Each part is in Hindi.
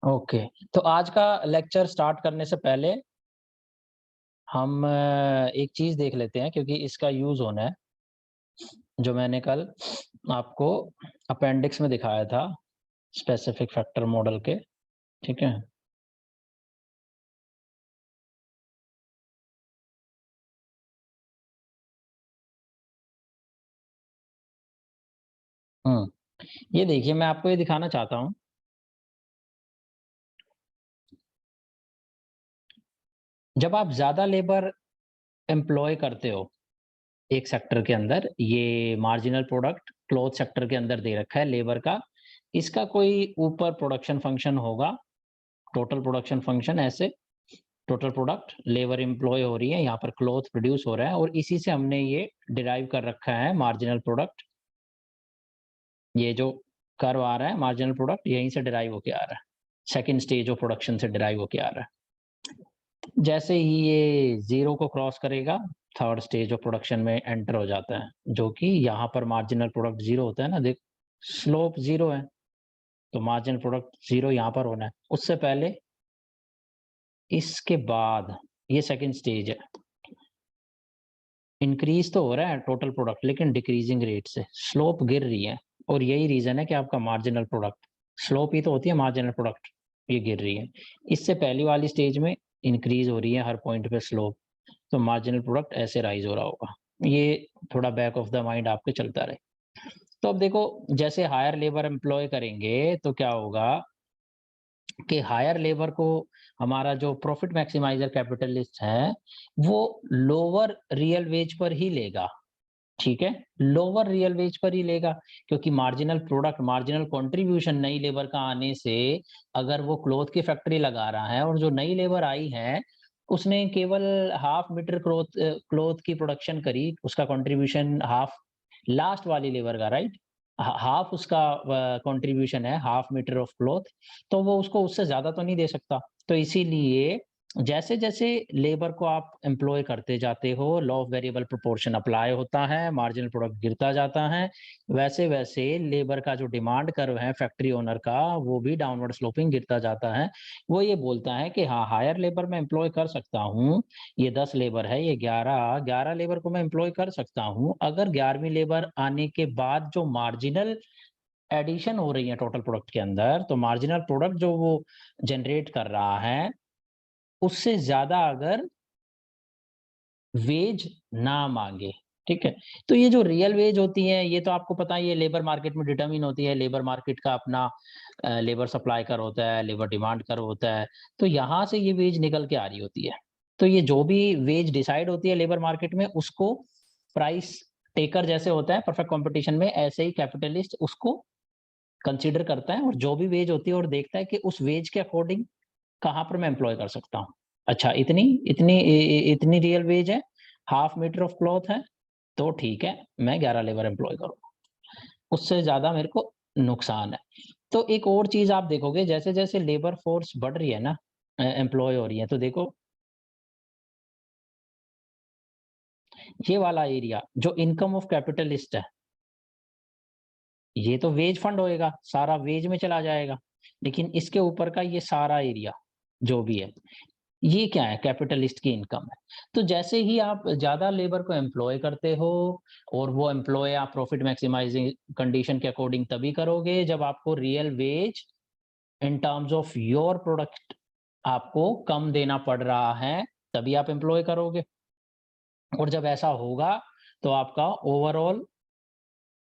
ओके, तो आज का लेक्चर स्टार्ट करने से पहले हम एक चीज़ देख लेते हैं, क्योंकि इसका यूज़ होना है, जो मैंने कल आपको अपेंडिक्स में दिखाया था स्पेसिफिक फैक्टर मॉडल के। ठीक है? ये देखिए, मैं आपको ये दिखाना चाहता हूँ। जब आप ज़्यादा लेबर एम्प्लॉय करते हो एक सेक्टर के अंदर, ये मार्जिनल प्रोडक्ट क्लॉथ सेक्टर के अंदर दे रखा है लेबर का। इसका कोई ऊपर प्रोडक्शन फंक्शन होगा, टोटल प्रोडक्शन फंक्शन ऐसे, टोटल प्रोडक्ट लेबर एम्प्लॉय हो रही है, यहाँ पर क्लॉथ प्रोड्यूस हो रहा है, और इसी से हमने ये डिराइव कर रखा है मार्जिनल प्रोडक्ट। ये जो कर्व आ रहा है मार्जिनल प्रोडक्ट, यहीं से डिराइव होके आ रहा है, सेकंड स्टेज ऑफ प्रोडक्शन से डिराइव होके आ रहा है। जैसे ही ये जीरो को क्रॉस करेगा, थर्ड स्टेज ऑफ प्रोडक्शन में एंटर हो जाता है, जो कि यहाँ पर मार्जिनल प्रोडक्ट जीरो होता है ना, देख स्लोप जीरो है, तो मार्जिनल प्रोडक्ट जीरो यहाँ पर होना है। उससे पहले, इसके बाद ये सेकंड स्टेज है। इंक्रीज तो हो रहा है टोटल प्रोडक्ट, लेकिन डिक्रीजिंग रेट से, स्लोप गिर रही है, और यही रीजन है कि आपका मार्जिनल प्रोडक्ट, स्लोप ही तो होती है मार्जिनल प्रोडक्ट, ये गिर रही है। इससे पहली वाली स्टेज में इंक्रीज हो रही है हर पॉइंट पे स्लोप, तो मार्जिनल प्रोडक्ट ऐसे राइज हो रहा होगा। ये थोड़ा बैक ऑफ द माइंड आपके चलता रहे। तो अब देखो, जैसे हायर लेबर एम्प्लॉय करेंगे तो क्या होगा कि हायर लेबर को हमारा जो प्रॉफिट मैक्सिमाइजर कैपिटलिस्ट है, वो लोअर रियल वेज पर ही लेगा। ठीक है? लोअर रियल वेज पर ही लेगा, क्योंकि मार्जिनल प्रोडक्ट, मार्जिनल कंट्रीब्यूशन नई लेबर का आने से, अगर वो क्लॉथ की फैक्ट्री लगा रहा है और जो नई लेबर आई है, उसने केवल हाफ मीटर क्लॉथ की प्रोडक्शन करी, उसका कंट्रीब्यूशन हाफ, लास्ट वाली लेबर का, राइट? हाफ उसका कंट्रीब्यूशन है, हाफ मीटर ऑफ क्लॉथ, तो वो उसको उससे ज्यादा तो नहीं दे सकता। तो इसीलिए जैसे जैसे लेबर को आप एम्प्लॉय करते जाते हो, law of variable proportion apply होता है, मार्जिनल प्रोडक्ट गिरता जाता है, वैसे वैसे लेबर का जो डिमांड कर्व है फैक्ट्री ओनर का, वो भी डाउनवर्ड स्लोपिंग गिरता जाता है। वो ये बोलता है कि हाँ, हायर लेबर मैं एम्प्लॉय कर सकता हूँ, ये 10 लेबर है, ये 11 लेबर को मैं एम्प्लॉय कर सकता हूँ, अगर 11वीं लेबर आने के बाद जो मार्जिनल एडिशन हो रही है टोटल प्रोडक्ट के अंदर, तो मार्जिनल प्रोडक्ट जो वो जनरेट कर रहा है, उससे ज्यादा अगर वेज ना मांगे। ठीक है? तो ये जो रियल वेज होती है, ये तो आपको पता है, ये लेबर मार्केट में डिटरमिन होती है। लेबर मार्केट का अपना लेबर सप्लाई कर होता है, लेबर डिमांड कर होता है, तो यहाँ से ये वेज निकल के आ रही होती है। तो ये जो भी वेज डिसाइड होती है लेबर मार्केट में, उसको प्राइस टेकर जैसे होता है परफेक्ट कंपटीशन में, ऐसे ही कैपिटलिस्ट उसको कंसीडर करता है, और जो भी वेज होती है और देखता है कि उस वेज के अकॉर्डिंग कहाँ पर मैं एम्प्लॉय कर सकता हूँ। अच्छा, इतनी इतनी इतनी रियल वेज है, हाफ मीटर ऑफ क्लॉथ है, तो ठीक है, मैं 11 लेबर एम्प्लॉय करूँगा, उससे ज़्यादा मेरे को नुकसान है। तो एक और चीज़ आप देखोगे, जैसे-जैसे लेबर फोर्स बढ़ रही है ना, एम्प्लॉय हो रही है, तो देखो ये वाला एरिया जो इनकम ऑफ कैपिटलिस्ट है, ये तो वेज फंड होएगा, सारा वेज में चला जाएगा। लेकिन इसके ऊपर का ये सारा एरिया जो भी है, ये क्या है? कैपिटलिस्ट की इनकम है। तो जैसे ही आप ज़्यादा लेबर को एम्प्लॉय करते हो, और वो एम्प्लॉय आप प्रॉफिट मैक्सिमाइजिंग कंडीशन के अकॉर्डिंग तभी करोगे जब आपको real ways in terms of your product आपको कम देना पड़ रहा है, तभी आप एम्प्लॉय करोगे। और जब ऐसा होगा, तो आपका ओवरऑल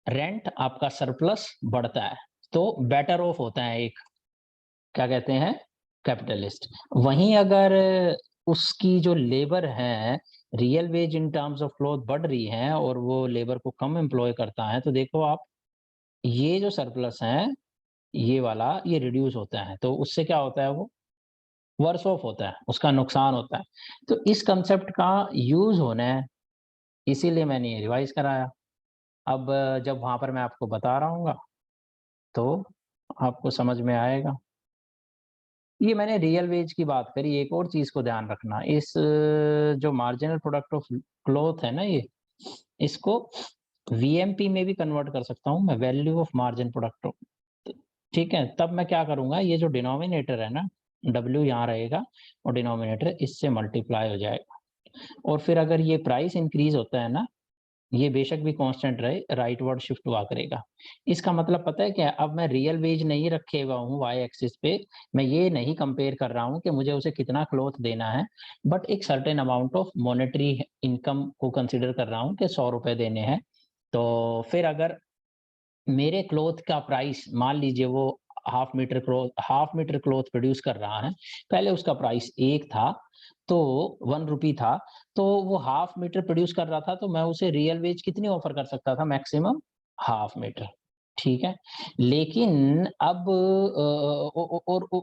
रेंट, आपका सरप्लस बढ़ता है, तो बेटर ऑफ होता है एक, क्या कहते हैं, कैपिटलिस्ट। वहीं अगर उसकी जो लेबर है, real ways in terms of cloth बढ़ रही है, और वो लेबर को कम एम्प्लॉय करता है, तो देखो आप, ये जो सरप्लस है, ये वाला, ये रिड्यूस होता है, तो उससे क्या होता है, वो वर्स ऑफ होता है, उसका नुकसान होता है। तो इस कंसेप्ट का यूज होना है, इसीलिए मैंने ये रिवाइज कराया। अब जब वहां पर मैं आपको बता रहा हूँ, तो आपको समझ में आएगा। ये मैंने रियल वेज की बात करी। एक और चीज को ध्यान रखना, इस जो मार्जिनल प्रोडक्ट ऑफ क्लॉथ है ना, ये, इसको वीएमपी में भी कन्वर्ट कर सकता हूँ मैं, वैल्यू ऑफ मार्जिन प्रोडक्ट। ठीक है, तब मैं क्या करूंगा, ये जो डिनोमिनेटर है ना, W यहाँ रहेगा और डिनोमिनेटर इससे मल्टीप्लाई हो जाएगा। और फिर अगर ये प्राइस इंक्रीज होता है ना, ये बेशक भी कांस्टेंट रहे, राइट वर्ड शिफ्ट हुआ करेगा। इसका मतलब पता है क्या, अब मैं रियल वेज नहीं रखे हुआ हूँ वाई एक्सिस पे, मैं ये नहीं कंपेयर कर रहा हूँ कि मुझे उसे कितना क्लॉथ देना है, बट एक certain amount of monetary income को कंसिडर कर रहा हूँ कि 100 रुपए देने हैं। तो फिर अगर मेरे क्लॉथ का प्राइस मान लीजिए वो हाफ मीटर क्लॉथ प्रोड्यूस कर रहा है, पहले उसका प्राइस 1 था, तो 1 रुपी था, तो वो हाफ मीटर प्रोड्यूस कर रहा था, तो मैं उसे रियल वेज कितनी ऑफर कर सकता था, मैक्सिमम हाफ मीटर। ठीक है, लेकिन अब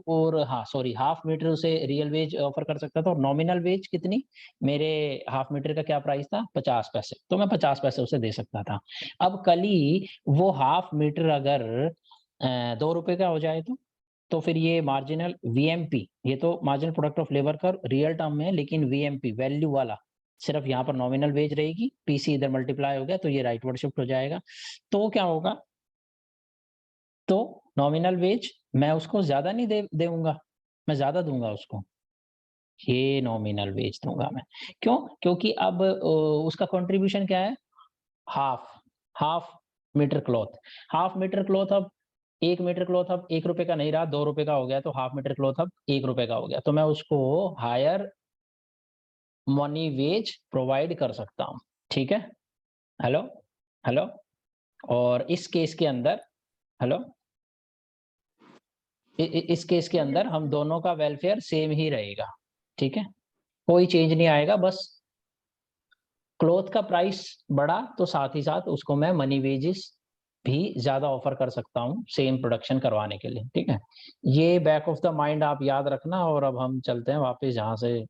और हाँ सॉरी, हाफ मीटर उसे रियल वेज ऑफर कर सकता था, और नॉमिनल वेज कितनी, मेरे हाफ मीटर का क्या प्राइस था, 50 पैसे, तो मैं 50 पैसे उसे दे सकता था। अब कल ही वो हाफ मीटर अगर 2 रुपए का हो जाए तो फिर ये मार्जिनल वीएमपी, ये तो मार्जिनल प्रोडक्ट ऑफ लेबर का रियल टर्म में है, लेकिन वीएमपी वैल्यू वाला सिर्फ यहाँ पर नॉमिनल वेज रहेगी, पीसी इधर मल्टीप्लाई हो गया तो ये राइट वर्ड शिफ्ट हो जाएगा। तो क्या होगा, तो नॉमिनल वेज मैं उसको ज्यादा नहीं दूंगा, मैं ज्यादा दूंगा उसको, ये नॉमिनल वेज दूंगा मैं। क्यों, क्योंकि अब उसका कंट्रीब्यूशन क्या है, half half metre cloth, half metre cloth अब 1 मीटर क्लॉथ अब 1 रुपए का नहीं रहा, 2 रुपए का हो गया, तो हाफ मीटर क्लॉथ अब 1 रुपए का हो गया, तो मैं उसको हायर मनी वेज प्रोवाइड कर सकता हूँ। ठीक है, हेलो हेलो, और इस केस के अंदर, हेलो, इस केस के अंदर हम दोनों का वेलफेयर सेम ही रहेगा। ठीक है, कोई चेंज नहीं आएगा, बस क्लॉथ का प्राइस बढ़ा तो साथ ही साथ उसको मैं मनी वेजेस भी ज्यादा ऑफर कर सकता हूँ सेम प्रोडक्शन करवाने के लिए। ठीक है, ये बैक ऑफ द माइंड आप याद रखना, और अब हम चलते हैं वापस जहाँ से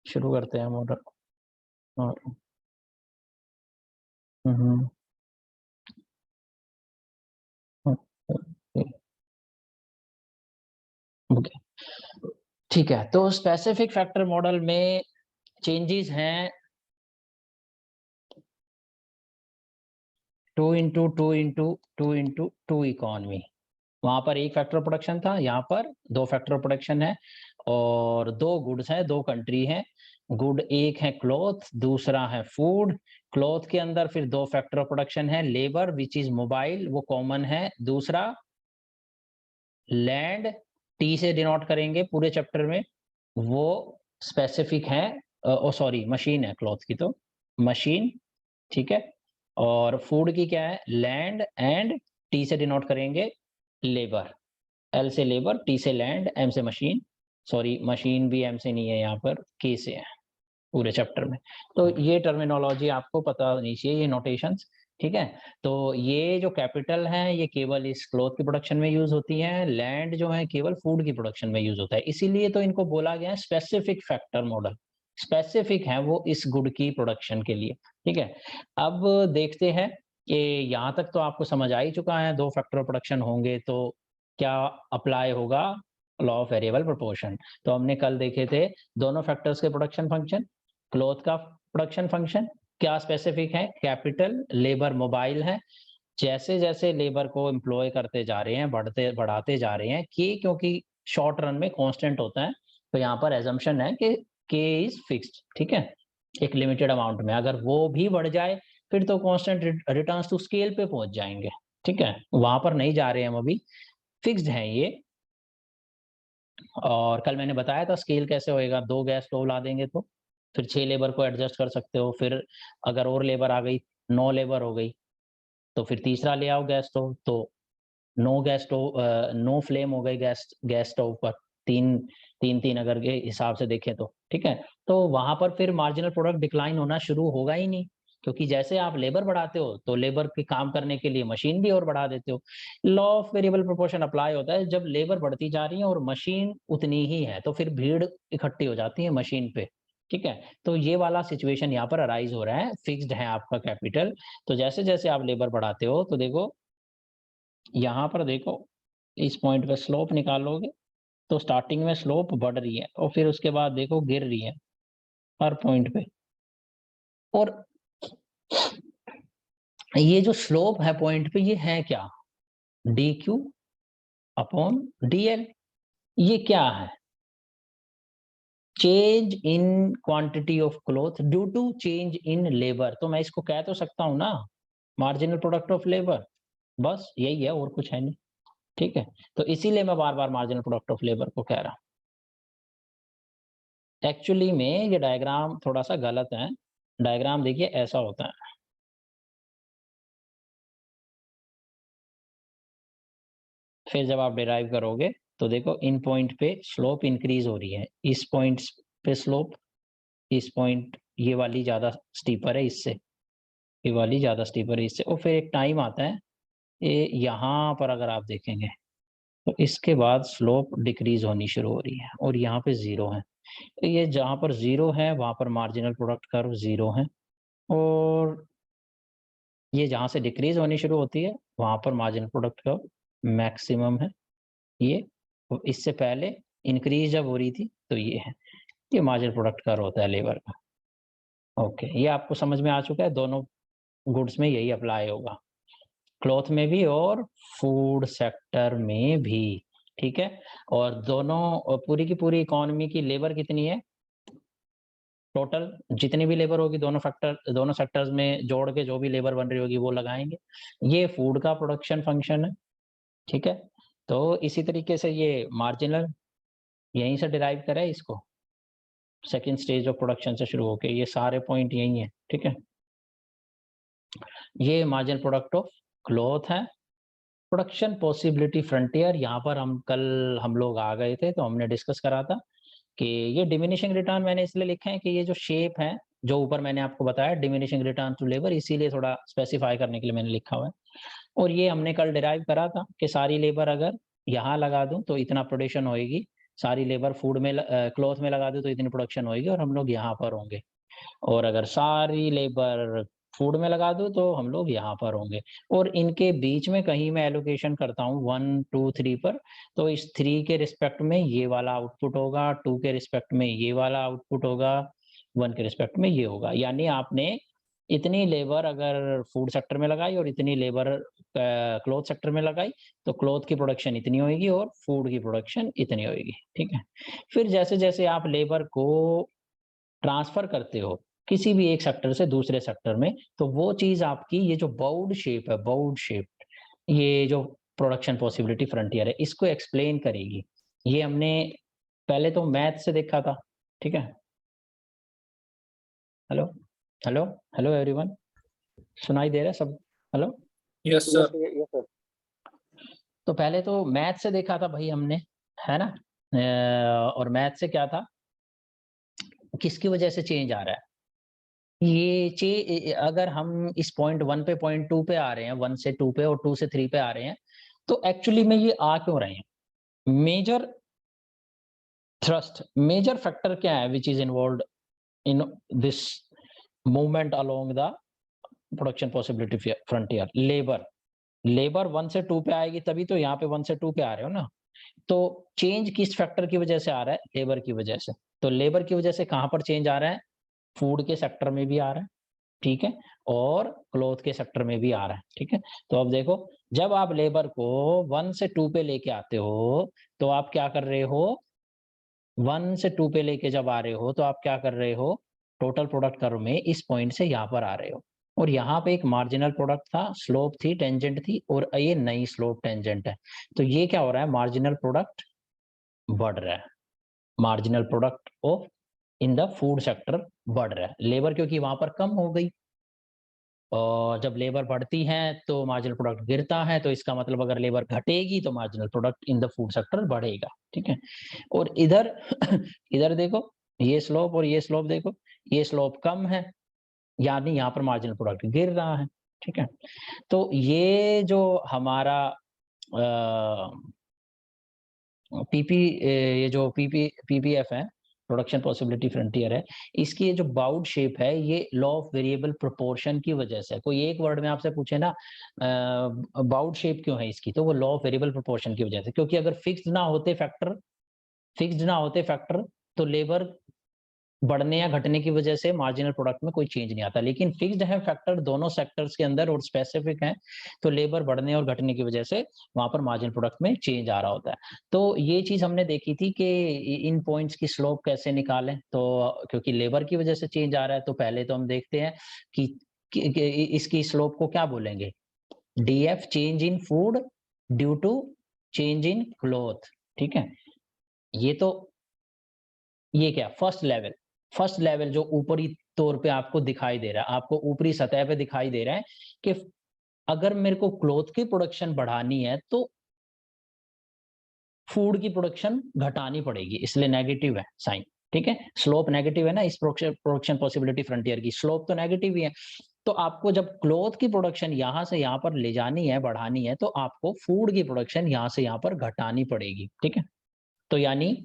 शुरू करते हैं मॉडल। और हम्म, ओके, ठीक है, तो स्पेसिफिक फैक्टर मॉडल में चेंजेस हैं 2 into 2 into 2 इकोनॉमी। वहां पर एक फैक्टर प्रोडक्शन था, यहाँ पर 2 फैक्टर प्रोडक्शन है, और 2 गुड्स हैं, 2 कंट्री हैं। गुड एक है क्लॉथ, दूसरा है फूड। क्लॉथ के अंदर फिर 2 फैक्टर प्रोडक्शन है, लेबर विच इज मोबाइल, वो कॉमन है, दूसरा लैंड, टी से डिनोट करेंगे पूरे चैप्टर में, वो स्पेसिफिक है, ओ सॉरी मशीन है क्लॉथ की, तो मशीन। ठीक है, और फूड की क्या है, लैंड, एंड टी से डिनोट करेंगे लेबर, एल से लेबर, टी से लैंड, एम से मशीन, सॉरी मशीन भी एम से नहीं है, यहाँ पर के से है पूरे चैप्टर में। तो ये टर्मिनोलॉजी आपको पता होनी चाहिए, ये नोटेशंस। ठीक है, तो ये जो कैपिटल है ये केवल इस क्लॉथ की प्रोडक्शन में यूज होती है, लैंड जो है केवल फूड की प्रोडक्शन में यूज होता है, इसीलिए तो इनको बोला गया है स्पेसिफिक फैक्टर मॉडल, स्पेसिफिक है वो इस गुड की प्रोडक्शन के लिए। ठीक है, अब देखते हैं कि यहाँ तक तो आपको समझ आ ही चुका है, 2 फैक्टर प्रोडक्शन होंगे तो क्या अप्लाई होगा, लॉ ऑफ वेरिएबल प्रोपोर्शन। तो हमने कल देखे थे दोनों फैक्टर्स के प्रोडक्शन फंक्शन, क्लॉथ का प्रोडक्शन फंक्शन क्या स्पेसिफिक है, कैपिटल, लेबर मोबाइल है। जैसे जैसे लेबर को एम्प्लॉय करते जा रहे हैं, बढ़ाते जा रहे हैं, के क्योंकि शॉर्ट रन में कांस्टेंट होता है, तो यहाँ पर एजम्पशन है कि के इज फिक्स्ड। ठीक है, एक लिमिटेड अमाउंट में, अगर वो भी बढ़ जाए फिर तो कांस्टेंट रिटर्न्स टू स्केल पे पहुंच जाएंगे। ठीक है, वहां पर नहीं जा रहे हैं हम अभी, फिक्स्ड है ये। और कल मैंने बताया था स्केल कैसे होएगा, 2 गैस स्टोव ला देंगे तो फिर 6 लेबर को एडजस्ट कर सकते हो, फिर अगर और लेबर आ गई, 9 लेबर हो गई, तो फिर तीसरा ले आओ गैस स्टोव, तो 9 गैस स्टोव, 9 फ्लेम हो गई गैस गैस स्टोव पर, 3 3 अगर के हिसाब से देखें तो। ठीक है, तो वहां पर फिर मार्जिनल प्रोडक्ट डिक्लाइन होना शुरू होगा ही नहीं, क्योंकि जैसे आप लेबर बढ़ाते हो तो लेबर के काम करने के लिए मशीन भी और बढ़ा देते हो। Law of variable proportion apply होता है जब लेबर बढ़ती जा रही है और मशीन उतनी ही है, तो फिर भीड़ इकट्ठी हो जाती है मशीन पे। ठीक है, तो ये वाला सिचुएशन यहाँ पर अराइज हो रहा है, फिक्स्ड है आपका कैपिटल, तो जैसे जैसे आप लेबर बढ़ाते हो तो देखो यहाँ पर देखो, इस पॉइंट पे स्लोप निकालोगे तो स्टार्टिंग में स्लोप बढ़ रही है और फिर उसके बाद देखो गिर रही है हर पॉइंट पे। और ये जो स्लोप है पॉइंट पे, ये है क्या, DQ अपॉन DL। ये क्या है? Change in quantity of cloth due to change in labour. तो मैं इसको कह तो सकता हूं ना, मार्जिनल प्रोडक्ट ऑफ लेबर, बस यही है और कुछ है नहीं। ठीक है, तो इसीलिए मैं बार बार मार्जिनल प्रोडक्ट ऑफ लेबर को कह रहा हूं। एक्चुअली में ये डायग्राम थोड़ा सा गलत है। डायग्राम देखिए ऐसा होता है, फिर जब आप डिराइव करोगे तो देखो इन पॉइंट पे स्लोप इंक्रीज हो रही है, इस पॉइंट पे स्लोप, इस पॉइंट ये वाली ज्यादा स्टीपर है इससे, ये वाली ज्यादा स्टीपर है इससे, और फिर एक टाइम आता है ये यहाँ पर अगर आप देखेंगे तो इसके बाद स्लोप डिक्रीज होनी शुरू हो रही है और यहाँ पे जीरो है। तो ये जहाँ पर जीरो है वहां पर मार्जिनल प्रोडक्ट कर्व जीरो है, और ये जहाँ से डिक्रीज होनी शुरू होती है वहां पर मार्जिनल प्रोडक्ट कर्व मैक्सिमम है। ये इससे पहले इंक्रीज जब हो रही थी तो ये है, ये मार्जिनल प्रोडक्ट कर्व होता है लेबर का। ओके, ये आपको समझ में आ चुका है, दोनों गुड्स में यही अप्लाई होगा, क्लॉथ में भी और फूड सेक्टर में भी। ठीक है, और दोनों पूरी की पूरी इकोनॉमी की लेबर कितनी है? टोटल जितनी भी लेबर होगी दोनों सेक्टर्स में जोड़ के जो भी लेबर बन रही होगी वो लगाएंगे। ये फूड का प्रोडक्शन फंक्शन है। ठीक है, तो इसी तरीके से ये मार्जिनल यहीं से डिराइव करें इसको, सेकेंड स्टेज ऑफ प्रोडक्शन से शुरू होके ये सारे पॉइंट यही है। ठीक है, ये मार्जिनल प्रोडक्ट ऑफ क्लॉथ है। प्रोडक्शन पॉसिबिलिटी फ्रंटियर, यहाँ पर हम लोग आ गए थे तो हमने डिस्कस करा था कि ये डिमिनिशिंग रिटर्न मैंने इसलिए लिखे हैं कि ये जो शेप है जो ऊपर मैंने आपको बताया डिमिनिशिंग रिटर्न टू लेबर, इसीलिए थोड़ा स्पेसिफाई करने के लिए मैंने लिखा हुआ है। और ये हमने कल डिराइव करा था कि सारी लेबर अगर यहाँ लगा दूं तो इतना प्रोडक्शन होएगी, सारी लेबर फूड में क्लॉथ में लगा दूं तो इतनी प्रोडक्शन होएगी और हम लोग यहाँ पर होंगे, और अगर सारी लेबर फूड में लगा दूं तो हम लोग यहाँ पर होंगे, और इनके बीच में कहीं मैं एलोकेशन करता हूँ 1 2 3 पर, तो इस 3 के रिस्पेक्ट में ये वाला आउटपुट होगा, 2 के रिस्पेक्ट में ये वाला आउटपुट होगा, 1 के रिस्पेक्ट में ये होगा। यानी आपने इतनी लेबर अगर फूड सेक्टर में लगाई और इतनी लेबर क्लॉथ सेक्टर में लगाई तो क्लॉथ की प्रोडक्शन इतनी होगी और फूड की प्रोडक्शन इतनी होगी। ठीक है, फिर जैसे जैसे आप लेबर को ट्रांसफर करते हो किसी भी एक सेक्टर से दूसरे सेक्टर में, तो वो चीज आपकी ये जो बाउड शेप है, बाउड शेप, ये जो प्रोडक्शन पॉसिबिलिटी फ्रंटियर है इसको एक्सप्लेन करेगी। ये हमने पहले तो मैथ से देखा था। ठीक है, हेलो हेलो हेलो एवरीवन, सुनाई दे रहा है सब? Hello, yes sir. तो पहले तो मैथ से देखा था भाई हमने, है ना? और मैथ से क्या था, किसकी वजह से चेंज आ रहा है? ये अगर हम इस पॉइंट 1 पे पॉइंट 2 पे आ रहे हैं, 1 से 2 पे और 2 से 3 पे आ रहे हैं, तो एक्चुअली में ये आ क्यों रहे हैं? मेजर थ्रस्ट, मेजर फैक्टर क्या है which is involve in this movement along the production possibility frontier? Labour, labour 1 से 2 पे आएगी तभी तो यहाँ पे 1 से 2 पे आ रहे हो ना। तो चेंज किस फैक्टर की वजह से आ रहा है? लेबर की वजह से। तो लेबर की वजह से कहां पर चेंज आ रहा है? फूड के सेक्टर में भी आ रहा है, ठीक है, और क्लॉथ के सेक्टर में भी आ रहा है। ठीक है, तो अब देखो, जब आप लेबर को 1 से 2 पे लेके आते हो तो आप क्या कर रहे हो? 1 से 2 पे लेके जब आ रहे हो तो आप क्या कर रहे हो? टोटल प्रोडक्ट कर्व में इस पॉइंट से यहाँ पर आ रहे हो, और यहाँ पे एक मार्जिनल प्रोडक्ट था, स्लोप थी, टेंजेंट थी, और ये नई स्लोप टेंजेंट है। तो ये क्या हो रहा है? मार्जिनल प्रोडक्ट बढ़ रहा है, marginal product of in the food sector बढ़ रहा है। लेबर क्योंकि वहां पर कम हो गई, और जब लेबर बढ़ती है तो मार्जिनल प्रोडक्ट गिरता है, तो इसका मतलब अगर लेबर घटेगी तो marginal product in the food sector बढ़ेगा। ठीक है, और इधर इधर देखो, ये स्लोप और ये स्लोप देखो, ये स्लोप कम है, यानी यहाँ पर मार्जिनल प्रोडक्ट गिर रहा है। ठीक है, तो ये जो हमारा पीपी ये जो पीपीएफ है, प्रोडक्शन पॉसिबिलिटी फ्रंटियर है, इसकी ये जो बाउड शेप है ये लॉ ऑफ वेरिएबल प्रोपोर्शन की वजह से। कोई एक वर्ड में आपसे पूछे ना बाउड शेप क्यों है इसकी, तो वो लॉ ऑफ वेरिएबल प्रोपोर्शन की वजह से, क्योंकि अगर फिक्स्ड ना होते फैक्टर तो लेबर बढ़ने या घटने की वजह से मार्जिनल प्रोडक्ट में कोई चेंज नहीं आता, लेकिन फिक्स्ड है फैक्टर दोनों सेक्टर्स के अंदर और स्पेसिफिक है, तो लेबर बढ़ने और घटने की वजह से वहां पर मार्जिनल प्रोडक्ट में चेंज आ रहा होता है। तो ये चीज हमने देखी थी कि इन पॉइंट्स की स्लोप कैसे निकालें, तो क्योंकि लेबर की वजह से चेंज आ रहा है, तो पहले तो हम देखते हैं कि इसकी स्लोप को क्या बोलेंगे, DF change in food due to change in cloth. ठीक है, ये तो ये क्या फर्स्ट लेवल जो ऊपरी तौर पे आपको दिखाई दे रहा है, आपको ऊपरी सतह पे दिखाई दे रहा है कि अगर मेरे को क्लॉथ की प्रोडक्शन बढ़ानी है तो फूड की प्रोडक्शन घटानी पड़ेगी, इसलिए नेगेटिव है साइन। ठीक है, स्लोप नेगेटिव है ना, इस प्रोडक्शन पॉसिबिलिटी फ्रंटियर की स्लोप तो नेगेटिव ही है। तो आपको जब क्लॉथ की प्रोडक्शन यहां से यहां पर ले जानी है, बढ़ानी है, तो आपको फूड की प्रोडक्शन यहां से यहां पर घटानी पड़ेगी। ठीक है, तो यानी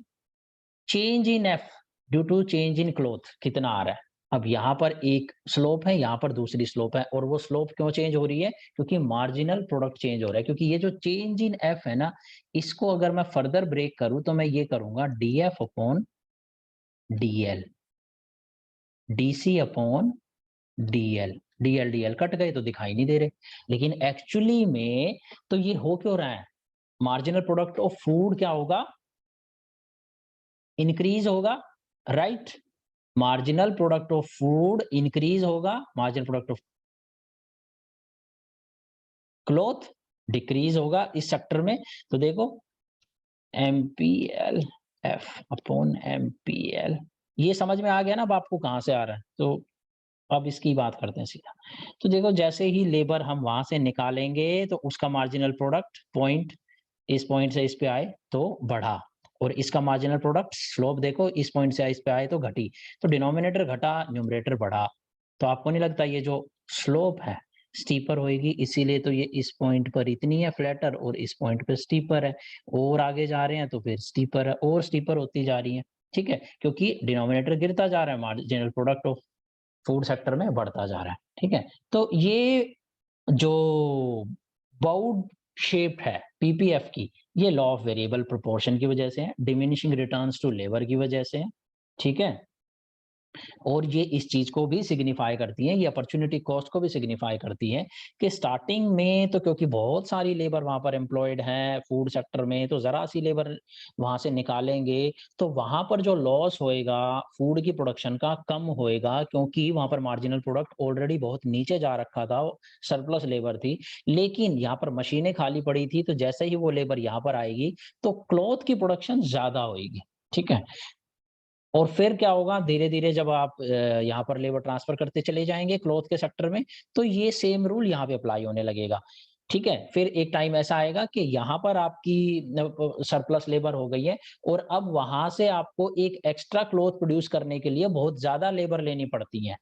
change in F due to change in cloth कितना आ रहा है। अब यहाँ पर एक स्लोप है, यहाँ पर दूसरी स्लोप है, और वो स्लोप क्यों चेंज हो रही है, क्योंकि मार्जिनल प्रोडक्ट चेंज हो रहा है। क्योंकि ये जो चेंज इन एफ है ना, इसको अगर मैं फर्दर ब्रेक करूं तो मैं ये करूंगा DF upon DL, DC upon DL. DL DL cut गए तो दिखाई नहीं दे रहे, लेकिन एक्चुअली में तो ये हो क्यों रहा है, मार्जिनल प्रोडक्ट ऑफ फूड क्या होगा, इंक्रीज होगा, right. Marginal product of food increase होगा, marginal product of cloth decrease होगा इस सेक्टर में। तो देखो एमपीएल एफ अपॉन एमपीएल, ये समझ में आ गया ना अब आपको कहां से आ रहा है। तो अब इसकी बात करते हैं सीधा। तो देखो जैसे ही लेबर हम वहां से निकालेंगे तो उसका मार्जिनल प्रोडक्ट पॉइंट, इस पॉइंट से इस पे आए तो बढ़ा, और इसका मार्जिनल प्रोडक्ट स्लोप देखो इस पॉइंट से इस पे आए तो घटी। तो डिनोमिनेटर घटा, न्यूमरेटर बढ़ा। तो आपको नहीं लगता ये जो स्लोप है स्टीपर होएगी, इसीलिए तो ये इस पॉइंट पर इतनी है फ्लैटर और इस पॉइंट पर स्टीपर है, और आगे जा रहे हैं तो फिर स्टीपर है और स्टीपर होती जा रही है। ठीक है, क्योंकि डिनोमिनेटर गिरता जा रहा है, marginal product of food sector में बढ़ता जा रहा है। ठीक है, तो ये जो बाउड शेप है पीपीएफ की, ये लॉ ऑफ वेरिएबल प्रोपोर्शन की वजह से है, डिमिनिशिंग रिटर्न्स टू लेबर की वजह से है। ठीक है, और ये इस चीज को भी सिग्निफाई करती है, ये अपॉर्चुनिटी कॉस्ट को भी सिग्निफाई करती है कि स्टार्टिंग में तो क्योंकि बहुत सारी लेबर वहां पर एम्प्लॉयड है फूड सेक्टर में, तो जरा सी लेबर वहां से निकालेंगे तो वहां पर जो लॉस होएगा फूड की प्रोडक्शन का कम होएगा, क्योंकि वहां पर मार्जिनल प्रोडक्ट ऑलरेडी बहुत नीचे जा रखा था, सरप्लस लेबर थी। लेकिन यहाँ पर मशीनें खाली पड़ी थी, तो जैसे ही वो लेबर यहाँ पर आएगी तो क्लॉथ की प्रोडक्शन ज्यादा होगी। ठीक है, और फिर क्या होगा, धीरे-धीरे जब आप यहाँ पर लेबर ट्रांसफर करते चले जाएँगे क्लॉथ के सेक्टर में, तो ये सेम रूल यहाँ पे अप्लाई होने लगेगा। ठीक है? फिर एक टाइम ऐसा आएगा कि यहाँ पर आपकी सरप्लस लेबर हो गई है, और अब वहाँ से आपको एक एक्स्ट्रा क्लॉथ प्रोड्यूस करने के लिए बहुत ज़्यादा लेबर लेनी पड़ती है।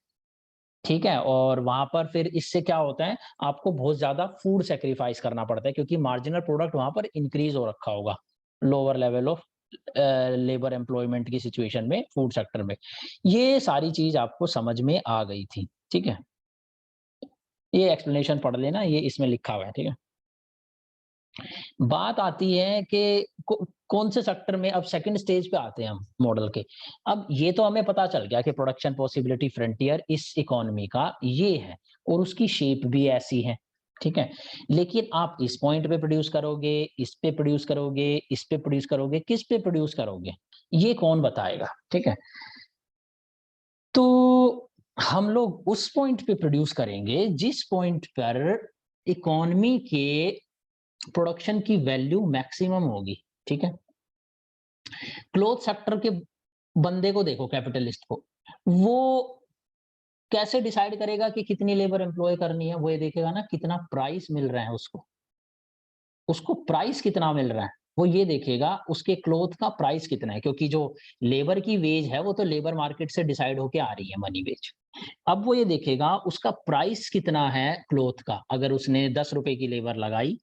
ठीक है? और वहाँ पर फिर इससे क्या होता है, आपको बहुत ज़्यादा फूड सैक्रिफाइस करना पड़ता है, क्योंकि मार्जिनल प्रोडक्ट वहाँ पर इंक्रीज़ हो रखा होगा, lower level of labour employment की सिचुएशन में फूड सेक्टर में। ये सारी चीज़ आपको समझ में आ गई थी, ठीक है? ये एक्सप्लेनेशन पढ़ लेना, ये इसमें लिखा हुआ है, ठीक है? बात आती है कि कौन से सेक्टर में, अब सेकंड स्टेज पे आते हैं हम मॉडल के। अब ये तो हमें पता चल गया कि प्रोडक्शन पॉसिबिलिटी फ्रंटियर इस इकोनॉमी का ये है, और उसकी शेप भी ऐसी है, ठीक है? लेकिन आप इस पॉइंट पे प्रोड्यूस करोगे, इस पे प्रोड्यूस करोगे, इस पे प्रोड्यूस करोगे, किस पे प्रोड्यूस करोगे? ये कौन बताएगा, ठीक है? तो हम लोग उस पॉइंट पे प्रोड्यूस करेंगे जिस पॉइंट पर इकोनॉमी के प्रोडक्शन की वैल्यू मैक्सिमम होगी, ठीक है? क्लॉथ सेक्टर के बंदे को देखो, कैपिटलिस्ट को, वो कैसे डिसाइड करेगा कि कितनी लेबर एम्प्लॉय करनी है? वो ये देखेगा ना कितना प्राइस मिल रहा है उसको। उसको प्राइस कितना मिल रहा है, वो ये देखेगा उसके क्लॉथ का प्राइस कितना है, क्योंकि जो लेबर की वेज है वो तो लेबर मार्केट से डिसाइड होके आ रही है, मनी वेज। अब वो ये देखेगा उसका प्राइस कितना है क्लॉथ का। अगर उसने 10 रुपए की लेबर लगाई,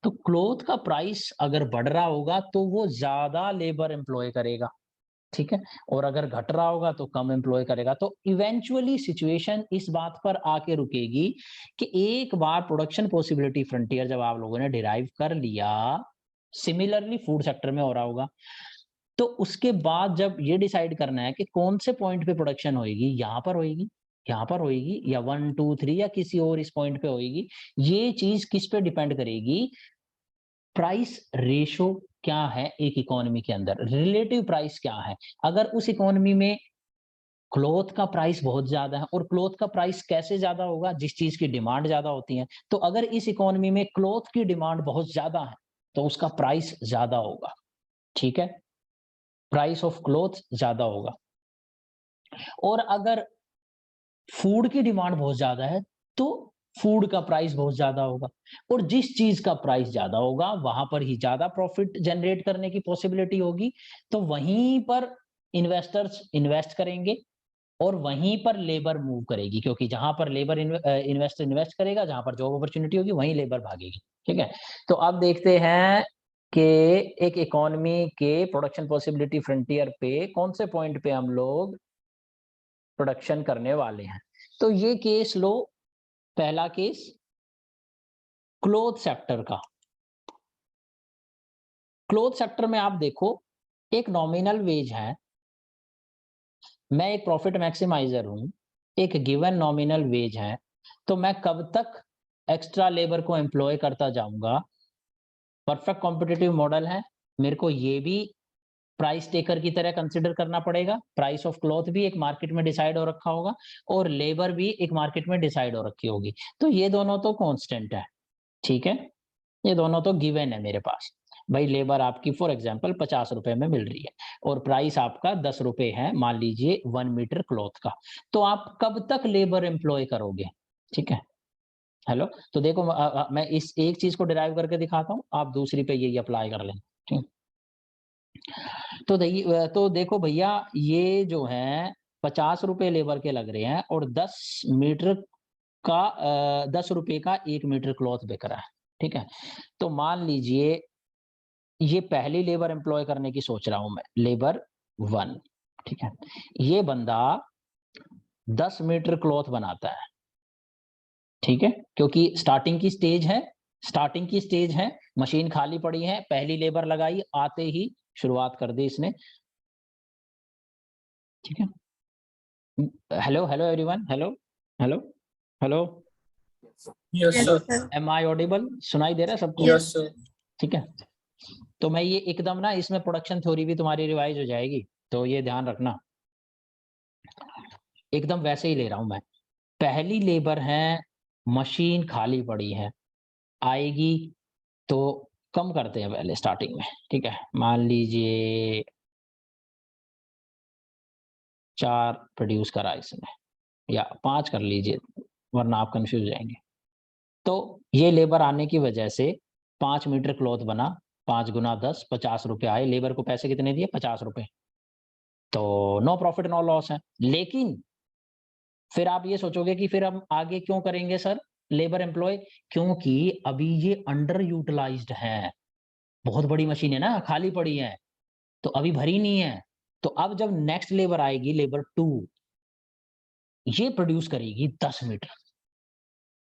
तो क्लॉथ का प्राइस अगर बढ़ रहा होगा तो वो ज्यादा लेबर एम्प्लॉय करेगा, ठीक है? और अगर घट रहा होगा तो कम एम्प्लॉय करेगा। तो इवेंचुअली सिचुएशन इस बात पर आके रुकेगी कि एक बार प्रोडक्शन पॉसिबिलिटी फ्रंटियर जब आप लोगों ने डिराइव कर लिया, सिमिलरली फूड सेक्टर में हो रहा होगा। तो उसके बाद जब ये डिसाइड करना है कि कौन से पॉइंट पे प्रोडक्शन होएगी, यहाँ पर होएगी, यहाँ पर होएगी, या 1 2 3 या किसी और इस पॉइंट पे होएगी, ये चीज किस पे डिपेंड करेगी? प्राइस रेशो क्या है एक इकोनॉमी के अंदर, रिलेटिव प्राइस क्या है। अगर उस इकोनॉमी में क्लॉथ का प्राइस बहुत ज्यादा है, और क्लॉथ का प्राइस कैसे ज्यादा होगा? जिस चीज की डिमांड ज्यादा होती है। तो अगर इस इकोनॉमी में क्लॉथ की डिमांड बहुत ज्यादा है, तो उसका प्राइस ज्यादा होगा, ठीक है? प्राइस ऑफ क्लॉथ ज्यादा होगा। और अगर फूड की डिमांड बहुत ज्यादा है, तो फूड का प्राइस बहुत ज्यादा होगा। और जिस चीज का प्राइस ज्यादा होगा, वहां पर ही ज्यादा प्रॉफिट जनरेट करने की पॉसिबिलिटी होगी। तो वहीं पर इन्वेस्टर्स इन्वेस्ट करेंगे, और वहीं पर लेबर मूव करेगी, क्योंकि जहां पर लेबर इन्वेस्टर इन्वेस्ट करेगा, जहां पर जॉब अपॉर्चुनिटी होगी, वहीं लेबर भागेगी, ठीक है? तो अब देखते हैं कि एक इकोनॉमी के प्रोडक्शन पॉसिबिलिटी फ्रंटियर पे कौन से पॉइंट पे हम लोग प्रोडक्शन करने वाले हैं। तो ये केस लो, पहला केस क्लोथ सेक्टर का। क्लोथ सेक्टर में आप देखो, एक नॉमिनल वेज है, मैं एक प्रॉफिट मैक्सिमाइजर हूं, एक गिवन नॉमिनल वेज है, तो मैं कब तक एक्स्ट्रा लेबर को एम्प्लॉय करता जाऊंगा? परफेक्ट कॉम्पिटिटिव मॉडल है, मेरे को ये भी प्राइस टेकर की तरह कंसिडर करना पड़ेगा। प्राइस ऑफ क्लॉथ भी एक मार्केट में डिसाइड हो रखा होगा, और लेबर भी एक मार्केट में डिसाइड हो रखी होगी। तो ये दोनों तो कांस्टेंट है, ठीक है? ये दोनों तो गिवन है मेरे पास। भाई लेबर आपकी फॉर एग्जांपल 50 रुपए में मिल रही है, और प्राइस आपका 10 रुपए है, मान लीजिए 1 मीटर क्लॉथ का। तो आप कब तक लेबर एम्प्लॉय करोगे? ठीक है, हेलो? तो देखो मैं इस एक चीज को डिराइव करके दिखाता हूँ, आप दूसरी पे यही अप्लाई कर लें, ठीक? तो देखो भैया, ये जो है 50 रुपए लेबर के लग रहे हैं, और 10 मीटर का 10 रुपए का 1 मीटर क्लॉथ बिक रहा है, ठीक है? तो मान लीजिए ये पहली लेबर एम्प्लॉय करने की सोच रहा हूं मैं, लेबर 1, ठीक है? ये बंदा 10 मीटर क्लॉथ बनाता है, ठीक है? क्योंकि स्टार्टिंग की स्टेज है, मशीन खाली पड़ी है, पहली लेबर लगाई, आते ही शुरुआत कर दी इसने, ठीक है? Hello hello everyone, hello hello hello, Yes, Yes, sir. sir. Am I audible? सुनाई दे रहा है सबको? Yes, sir. ठीक है, तो मैं ये एकदम ना, इसमें प्रोडक्शन थ्योरी भी तुम्हारी रिवाइज हो जाएगी, तो ये ध्यान रखना। एकदम वैसे ही ले रहा हूं मैं। पहली लेबर है, मशीन खाली पड़ी है, आएगी, तो कम करते हैं पहले स्टार्टिंग में, ठीक है? मान लीजिए 4 प्रोड्यूस करा इसने, या 5 कर लीजिए, वरना आप कंफ्यूज हो जाएंगे। तो ये लेबर आने की वजह से 5 मीटर क्लॉथ बना, 5 गुना 10, 50 रुपए आए। लेबर को पैसे कितने दिए? 50 रुपए। तो नो प्रॉफिट नो लॉस है। लेकिन फिर आप ये सोचोगे कि फिर हम आगे क्यों करेंगे सर लेबर एम्प्लॉय? क्योंकि अभी ये अंडर यूटिलाइज्ड है, बहुत बड़ी मशीन है ना, खाली पड़ी है, तो अभी भरी नहीं है। तो अब जब नेक्स्ट लेबर आएगी, लेबर 2, ये प्रोड्यूस करेगी 10 मीटर।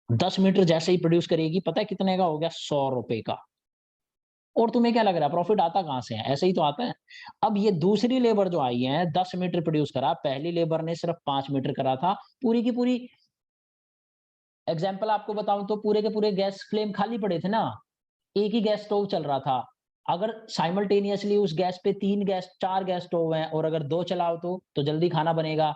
10 मीटर जैसे ही प्रोड्यूस करेगी, पता है कितने का हो गया? 100 रुपए का। और तुम्हें क्या लग रहा है प्रॉफिट आता कहां से है? ऐसे ही तो आता है। अब ये दूसरी लेबर जो आई है, 10 मीटर प्रोड्यूस करा, पहली लेबर ने सिर्फ 5 मीटर करा था। पूरी की पूरी एग्जाम्पल आपको बताऊं तो पूरे के पूरे गैस फ्लेम खाली पड़े थे ना, एक ही गैस स्टोव चल रहा था। अगर साइमल्टेनियसली उस गैस पे 3 गैस 4 गैस स्टोव हैं, और अगर 2 चलाओ तो जल्दी खाना बनेगा।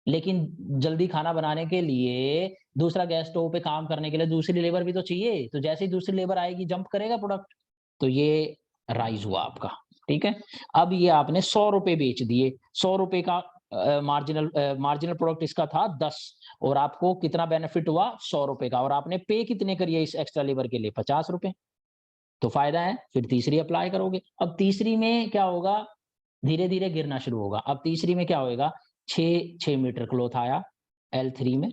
लेकिन जल्दी खाना बनाने के लिए दूसरा गैस स्टोव पे काम करने के लिए दूसरी लेबर भी तो चाहिए। तो जैसे ही दूसरी लेबर आएगी, जंप करेगा प्रोडक्ट। तो ये राइज हुआ आपका, ठीक है? अब ये आपने 100 रुपए बेच दिए, 100 रुपए का मार्जिनल प्रोडक्ट इसका था 10, और आपको कितना बेनिफिट हुआ? 100 रुपए का। और आपने पे कितने करिए इस एक्स्ट्रा लेबर के लिए? 50 रुपए। तो फायदा है। फिर तीसरी अप्लाई करोगे। अब तीसरी में क्या होगा? धीरे धीरे गिरना शुरू होगा। अब तीसरी में क्या होएगा? 6 मीटर क्लॉथ आया L3 में,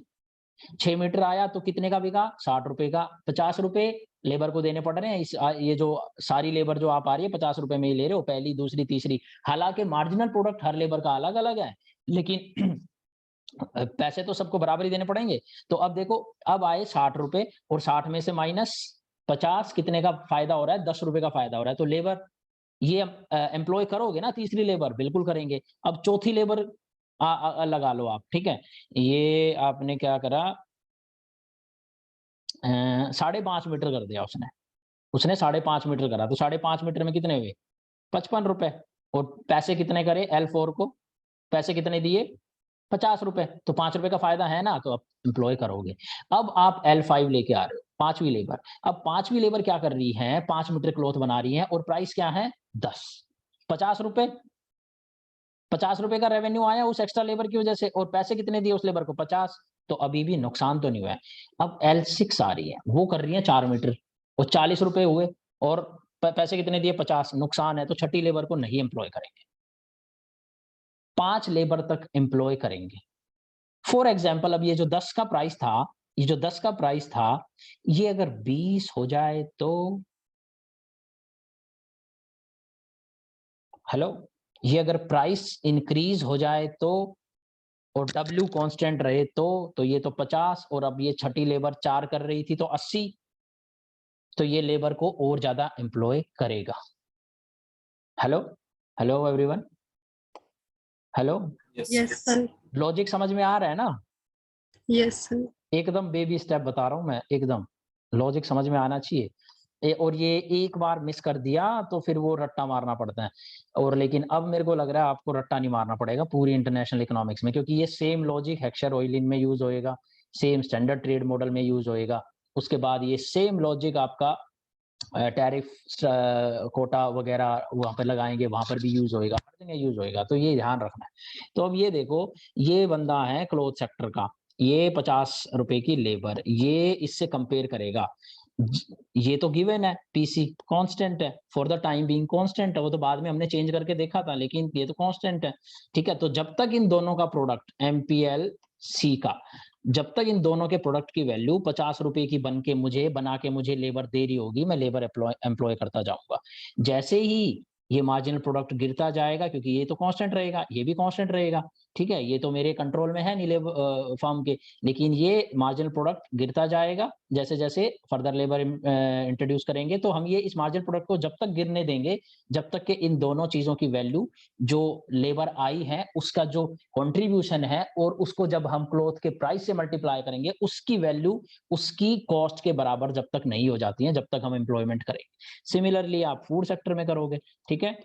6 मीटर आया तो कितने का बिका? 60 रुपए का। 50 रुपए लेबर को देने पड़ रहे हैं। ये जो सारी लेबर जो आप आ रही है 50 रुपए में ही ले रहे हो, पहली, दूसरी, तीसरी। हालांकि मार्जिनल प्रोडक्ट हर लेबर का अलग अलग है, लेकिन पैसे तो सबको बराबर ही देने पड़ेंगे। तो अब देखो, अब आए 60 रुपए, और 60 में से माइनस 50, कितने का फायदा हो रहा है? 10 रुपए का फायदा हो रहा है। तो लेबर ये एम्प्लॉय करोगे ना तीसरी लेबर, बिल्कुल करेंगे। अब चौथी लेबर लगा लो आप, ठीक है। ये आपने क्या करा, 5.5 मीटर कर दिया उसने। उसने 5.5 मीटर करा, तो 5.5 मीटर में कितने हुए? 55 रुपए। और पैसे कितने करे L4 को? पैसे कितने दिए? 50 रुपए। तो 5 रुपए का फायदा है ना, तो आप एम्प्लॉय करोगे। अब आप L5 लेके आ रहे हो, पांचवी लेबर। अब पांचवी लेबर क्या कर रही है? 5 मीटर क्लॉथ बना रही है और प्राइस क्या है? 10। 50 रुपए। 50 रुपए का रेवेन्यू आया उस एक्स्ट्रा लेबर की वजह से, और पैसे कितने दिए उस लेबर को? 50। तो अभी भी नुकसान तो नहीं हुआ है। अब L6 आ रही है, वो कर रही है 4 मीटर और 40 रुपए हुए, और पैसे कितने दिए? 50। नुकसान है, तो छठी लेबर को नहीं एम्प्लॉय करेंगे, 5 लेबर तक एम्प्लॉय करेंगे। फॉर एग्जाम्पल, अब ये जो 10 का प्राइस था, ये जो 10 का प्राइस था, ये अगर 20 हो जाए तो, हेलो, ये अगर प्राइस इंक्रीज हो जाए तो, और W कांस्टेंट रहे तो ये तो 50, और अब ये छठी लेबर 4 कर रही थी तो 80, तो ये लेबर को और ज्यादा एम्प्लॉय करेगा। Hello, hello everyone, hello, Yes, sir. Logic समझ में आ रहा है ना? Yes, sir. एकदम बेबी स्टेप बता रहा हूं मैं, एकदम लॉजिक समझ में आना चाहिए। और ये एक बार मिस कर दिया तो फिर वो रट्टा मारना पड़ता है। और लेकिन अब मेरे को लग रहा है आपको रट्टा नहीं मारना पड़ेगा पूरी इंटरनेशनल इकोनॉमिक्स में, क्योंकि ये सेम लॉजिक हेक्सर ऑयलिन में यूज होएगा, सेम स्टैंडर्ड ट्रेड मॉडल में यूज होएगा। उसके बाद ये सेम लॉजिक आपका टैरिफ कोटा वगैरह वहां पर लगाएंगे, वहां पर भी यूज होएगा, हर जगह यूज होएगा, तो ये ध्यान रखना है। तो अब ये देखो, ये बंदा है क्लोथ सेक्टर का, ये 50 रुपए की लेबर, ये इससे कंपेयर करेगा। ये तो गिवन है, पीसी कांस्टेंट है, for the time being constant है, वो तो बाद में हमने चेंज करके देखा था, लेकिन ये तो कांस्टेंट है, ठीक है। तो जब तक इन दोनों का प्रोडक्ट एमपीएल सी का, जब तक इन दोनों के प्रोडक्ट की वैल्यू 50 रुपए की बना के मुझे लेबर दे रही होगी, मैं लेबर एम्प्लॉय करता जाऊंगा। जैसे ही ये मार्जिनल प्रोडक्ट गिरता जाएगा, क्योंकि ये तो कांस्टेंट रहेगा, ये भी कांस्टेंट रहेगा, ठीक है, ये तो मेरे कंट्रोल में है नीले फर्म के, लेकिन ये मार्जिनल प्रोडक्ट गिरता जाएगा जैसे जैसे फर्दर लेबर इंट्रोड्यूस करेंगे। तो हम ये इस मार्जिनल प्रोडक्ट को जब तक गिरने देंगे, जब तक कि इन दोनों चीजों की वैल्यू, जो लेबर आई है उसका जो कंट्रीब्यूशन है, और उसको जब हम क्लॉथ के प्राइस से मल्टीप्लाई करेंगे, उसकी वैल्यू उसकी कॉस्ट के बराबर जब तक नहीं हो जाती है, जब तक हम एम्प्लॉयमेंट करेंगे। सिमिलरली आप फूड सेक्टर में करोगे, ठीक है।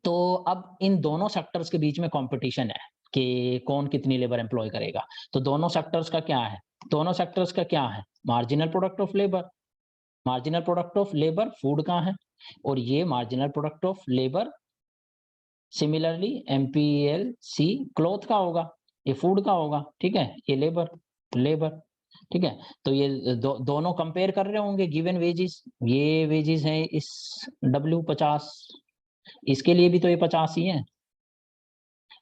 तो अब इन दोनों सेक्टर्स के बीच में कंपटीशन है कि कौन कितनी लेबर एम्प्लॉय करेगा। तो दोनों सेक्टर्स का क्या है? दोनों सेक्टर्स का क्या है? Marginal product of labour. Marginal product of labour food का है, और ये marginal product of labour similarly MPLC cloth का होगा, ये फूड का होगा, ठीक है, ये लेबर, लेबर, ठीक है। तो ये दोनों कंपेयर कर रहे होंगे गिवन वेजेस, ये वेजेस है इस W50, इसके लिए भी तो ये 50 ही है,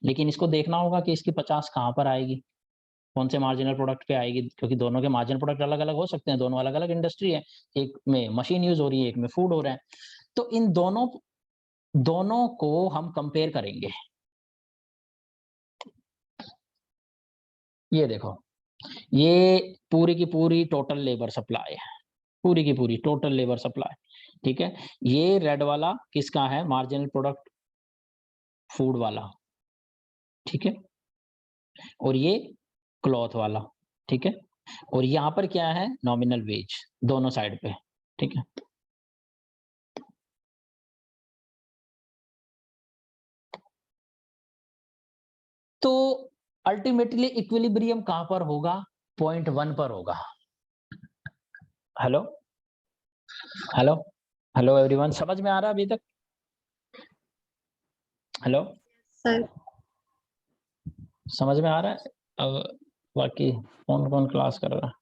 लेकिन इसको देखना होगा कि इसकी 50 कहाँ पर आएगी, कौन से मार्जिनल प्रोडक्ट पे आएगी, क्योंकि दोनों के मार्जिनल प्रोडक्ट अलग अलग हो सकते हैं, दोनों अलग अलग इंडस्ट्री है, एक में मशीन यूज हो रही है, एक में फूड हो रहा है। तो इन दोनों दोनों को हम कंपेयर करेंगे। ये देखो, ये पूरी की पूरी टोटल लेबर सप्लाई है, पूरी की पूरी टोटल लेबर सप्लाई, ठीक है। ये रेड वाला किसका है? मार्जिनल प्रोडक्ट फूड वाला, ठीक है, और ये क्लॉथ वाला, ठीक है। और यहाँ पर क्या है? नॉमिनल वेज, दोनों साइड पे, ठीक है। तो अल्टीमेटली इक्विलिब्रियम कहां पर होगा? 0.1 पर होगा। हेलो, हेलो, हेलो एवरीवन, समझ में आ रहा है अभी तक? Hello, Sir. समझ में आ रहा है? अब बाकी कौन कौन क्लास कर रहा है?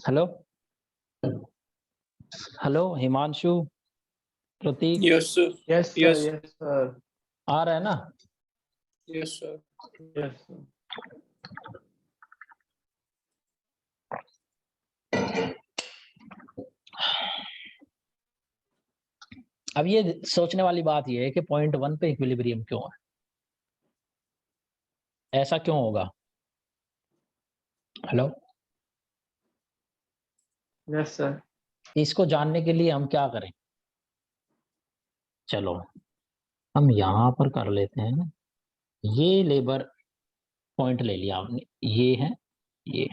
हेलो, हेलो हिमांशु, प्रतीक, Yes, sir. Yes, sir. Yes. Yes, sir. आ रहा है ना? Yes, sir. Yes, sir. अब ये सोचने वाली बात ये है कि 0.1 पे इक्विलिब्रियम क्यों है? ऐसा क्यों होगा? Hello, Yes, sir. इसको जानने के लिए हम क्या करें? चलो हम यहाँ पर कर लेते हैं। ये लेबर पॉइंट ले लिया आपने, ये है, ये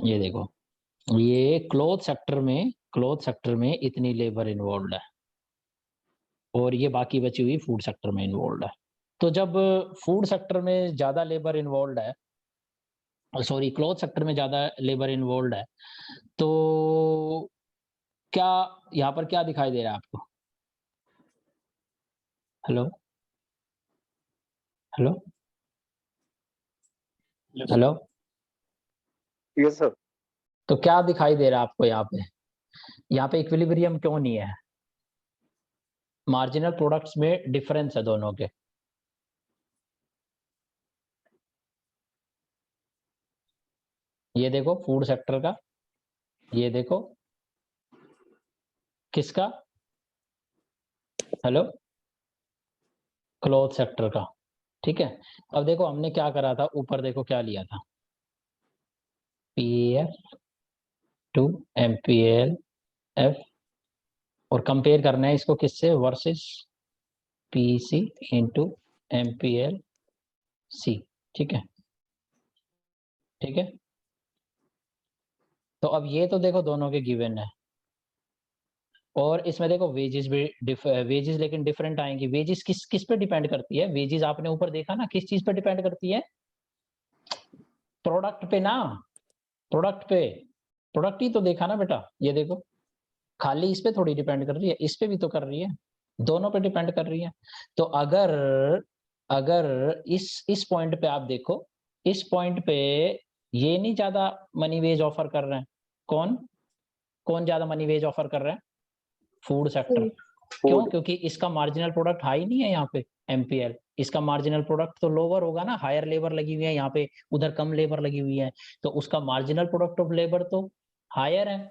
ये देखो, ये क्लॉथ सेक्टर में इतनी लेबर इन्वॉल्व है और ये बाकी बची हुई फूड सेक्टर में इन्वॉल्व है। तो जब फूड सेक्टर में ज्यादा लेबर इन्वॉल्व है, सॉरी क्लॉथ सेक्टर में ज्यादा लेबर इन्वॉल्व है, तो क्या यहाँ पर क्या दिखाई दे रहा है आपको? Hello hello Yes. Hello, yes sir. तो क्या दिखाई दे रहा है आपको यहाँ पे? यहाँ पे इक्विलिब्रियम क्यों नहीं है? मार्जिनल प्रोडक्ट्स में डिफरेंस है दोनों के। ये देखो फूड सेक्टर का, ये देखो किसका, हेलो, क्लॉथ सेक्टर का। ठीक है, अब देखो हमने क्या करा था, ऊपर देखो क्या लिया था, पीएफ टू एमपीएल एफ, और कंपेयर करना है इसको किससे, वर्सेस पीसी इंटू एमपीएल सी। ठीक है, ठीक है। तो अब ये तो देखो दोनों के गिवन है, और इसमें देखो वेजेस भी वेजेस लेकिन डिफरेंट आएंगी। वेजेस किस किस पे डिपेंड करती है? वेजेस आपने ऊपर देखा ना, किस चीज पे डिपेंड करती है? प्रोडक्ट पे ना, प्रोडक्ट पे। प्रोडक्ट ही तो देखा ना बेटा, ये देखो, खाली इस पे थोड़ी डिपेंड कर रही है, इस पे भी तो कर रही है, दोनों पे डिपेंड कर रही है। तो अगर अगर इस पॉइंट पे आप देखो, इस पॉइंट पे ये नहीं ज्यादा मनी वेज ऑफर कर रहे हैं। कौन कौन ज्यादा मनी वेज ऑफर कर रहा है? Food sector. क्यों? फूड। क्योंकि इसका मार्जिनल प्रोडक्ट हाई नहीं है यहाँ पे, एमपीएल। इसका मार्जिनल प्रोडक्ट तो लोअर होगा ना, हायर लेबर लगी हुई है यहाँ पे, उधर कम लेबर लगी हुई है, तो उसका मार्जिनल प्रोडक्ट ऑफ लेबर तो हायर है।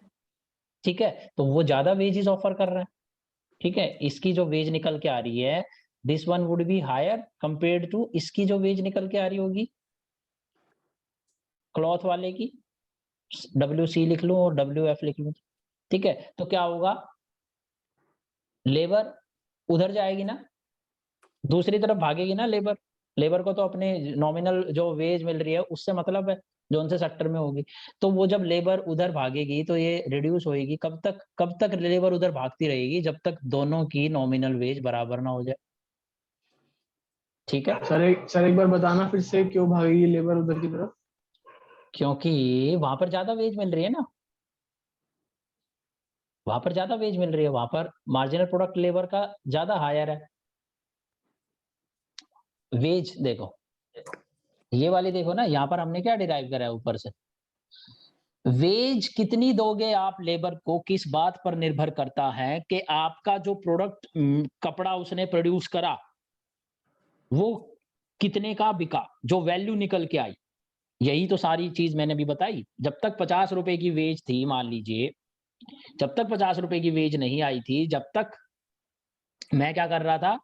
ठीक है, तो वो ज्यादा वेजेस ऑफर कर रहा है। ठीक है, इसकी जो वेज निकल के आ रही है, this one would be higher compared to इसकी जो वेज निकल के आ रही होगी क्लॉथ वाले की, डब्ल्यू सी लिख लूं और डब्ल्यू एफ लिख लूं। ठीक है, तो क्या होगा, लेबर उधर जाएगी ना, दूसरी तरफ भागेगी ना लेबर। लेबर को तो अपने नॉमिनल जो वेज मिल रही है उससे मतलब है, जो उनसे सेक्टर में होगी। तो वो जब लेबर उधर भागेगी तो ये रिड्यूस होएगी। कब तक लेबर उधर भागती रहेगी? जब तक दोनों की नॉमिनल वेज बराबर ना हो जाए। ठीक है, सर एक बार बताना फिर से, क्यों भागेगी लेबर उधर की तरफ? क्योंकि वहां पर ज्यादा वेज मिल रही है ना, वहां पर ज्यादा वेज मिल रही है, वहां पर मार्जिनल प्रोडक्ट लेबर का ज्यादा हायर है। वेज देखो, ये वाली देखो ना, यहाँ पर हमने क्या डिराइव करा है ऊपर से, वेज कितनी दोगे आप लेबर को, किस बात पर निर्भर करता है कि आपका जो प्रोडक्ट कपड़ा उसने प्रोड्यूस करा वो कितने का बिका, जो वैल्यू निकल के आई। यही तो सारी चीज मैंने भी बताई। जब तक 50 रुपए की वेज थी, मान लीजिए, जब तक 50 रुपए की वेज नहीं आई थी, जब तक मैं क्या कर रहा था,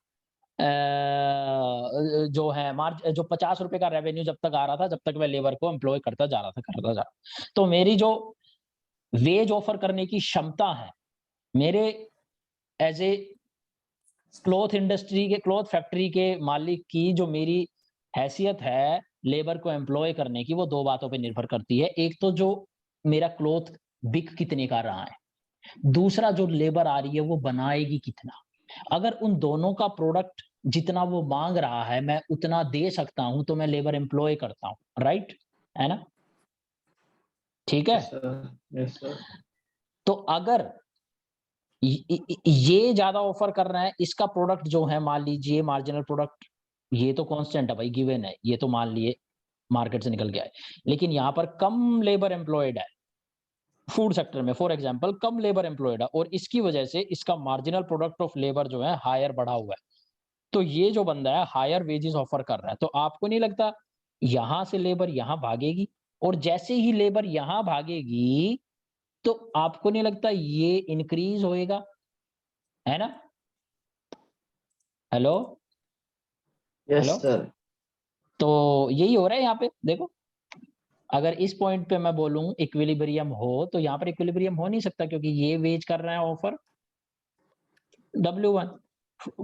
जो है मार्ज जो 50 रुपए का रेवेन्यू जब तक आ रहा था, जब तक मैं लेबर को एम्प्लॉय करता जा रहा था, तो मेरी जो वेज ऑफर करने की क्षमता है, मेरे एज ए क्लॉथ इंडस्ट्री के, क्लॉथ फैक्ट्री के मालिक की जो मेरी हैसियत है लेबर को एम्प्लॉय करने की, वो दो बातों पे निर्भर करती है। एक तो जो मेरा क्लॉथ बिक कितने का रहा है, दूसरा जो लेबर आ रही है वो बनाएगी कितना। अगर उन दोनों का प्रोडक्ट जितना वो मांग रहा है मैं उतना दे सकता हूं, तो मैं लेबर एम्प्लॉय करता हूं, राइट है ना? ठीक है, यस सर। तो अगर ये ज्यादा ऑफर कर रहा है, इसका प्रोडक्ट जो है मान लीजिए मार्जिनल प्रोडक्ट, ये तो कांस्टेंट है भाई, गिवन है, ये तो मान लिए मार्केट से निकल गया है, लेकिन यहाँ पर कम लेबर एम्प्लॉयड है फूड सेक्टर में, for example come labour employed है, और इसकी वजह से इसका मार्जिनल प्रोडक्ट ऑफ लेबर जो है हायर बढ़ा हुआ है। तो ये जो बंदा है हायर वेजेस ऑफर कर रहा है, तो आपको नहीं लगता यहां से लेबर यहां भागेगी, और जैसे ही लेबर यहां भागेगी तो आपको नहीं लगता ये इंक्रीज होएगा, है ना? Hello yes hello, sir. तो यही हो रहा है यहाँ पे देखो, अगर इस पॉइंट पे मैं बोलूं इक्विलिब्रियम हो, तो यहाँ पर इक्विलिब्रियम हो नहीं सकता, क्योंकि ये वेज कर रहा है ऑफर W1,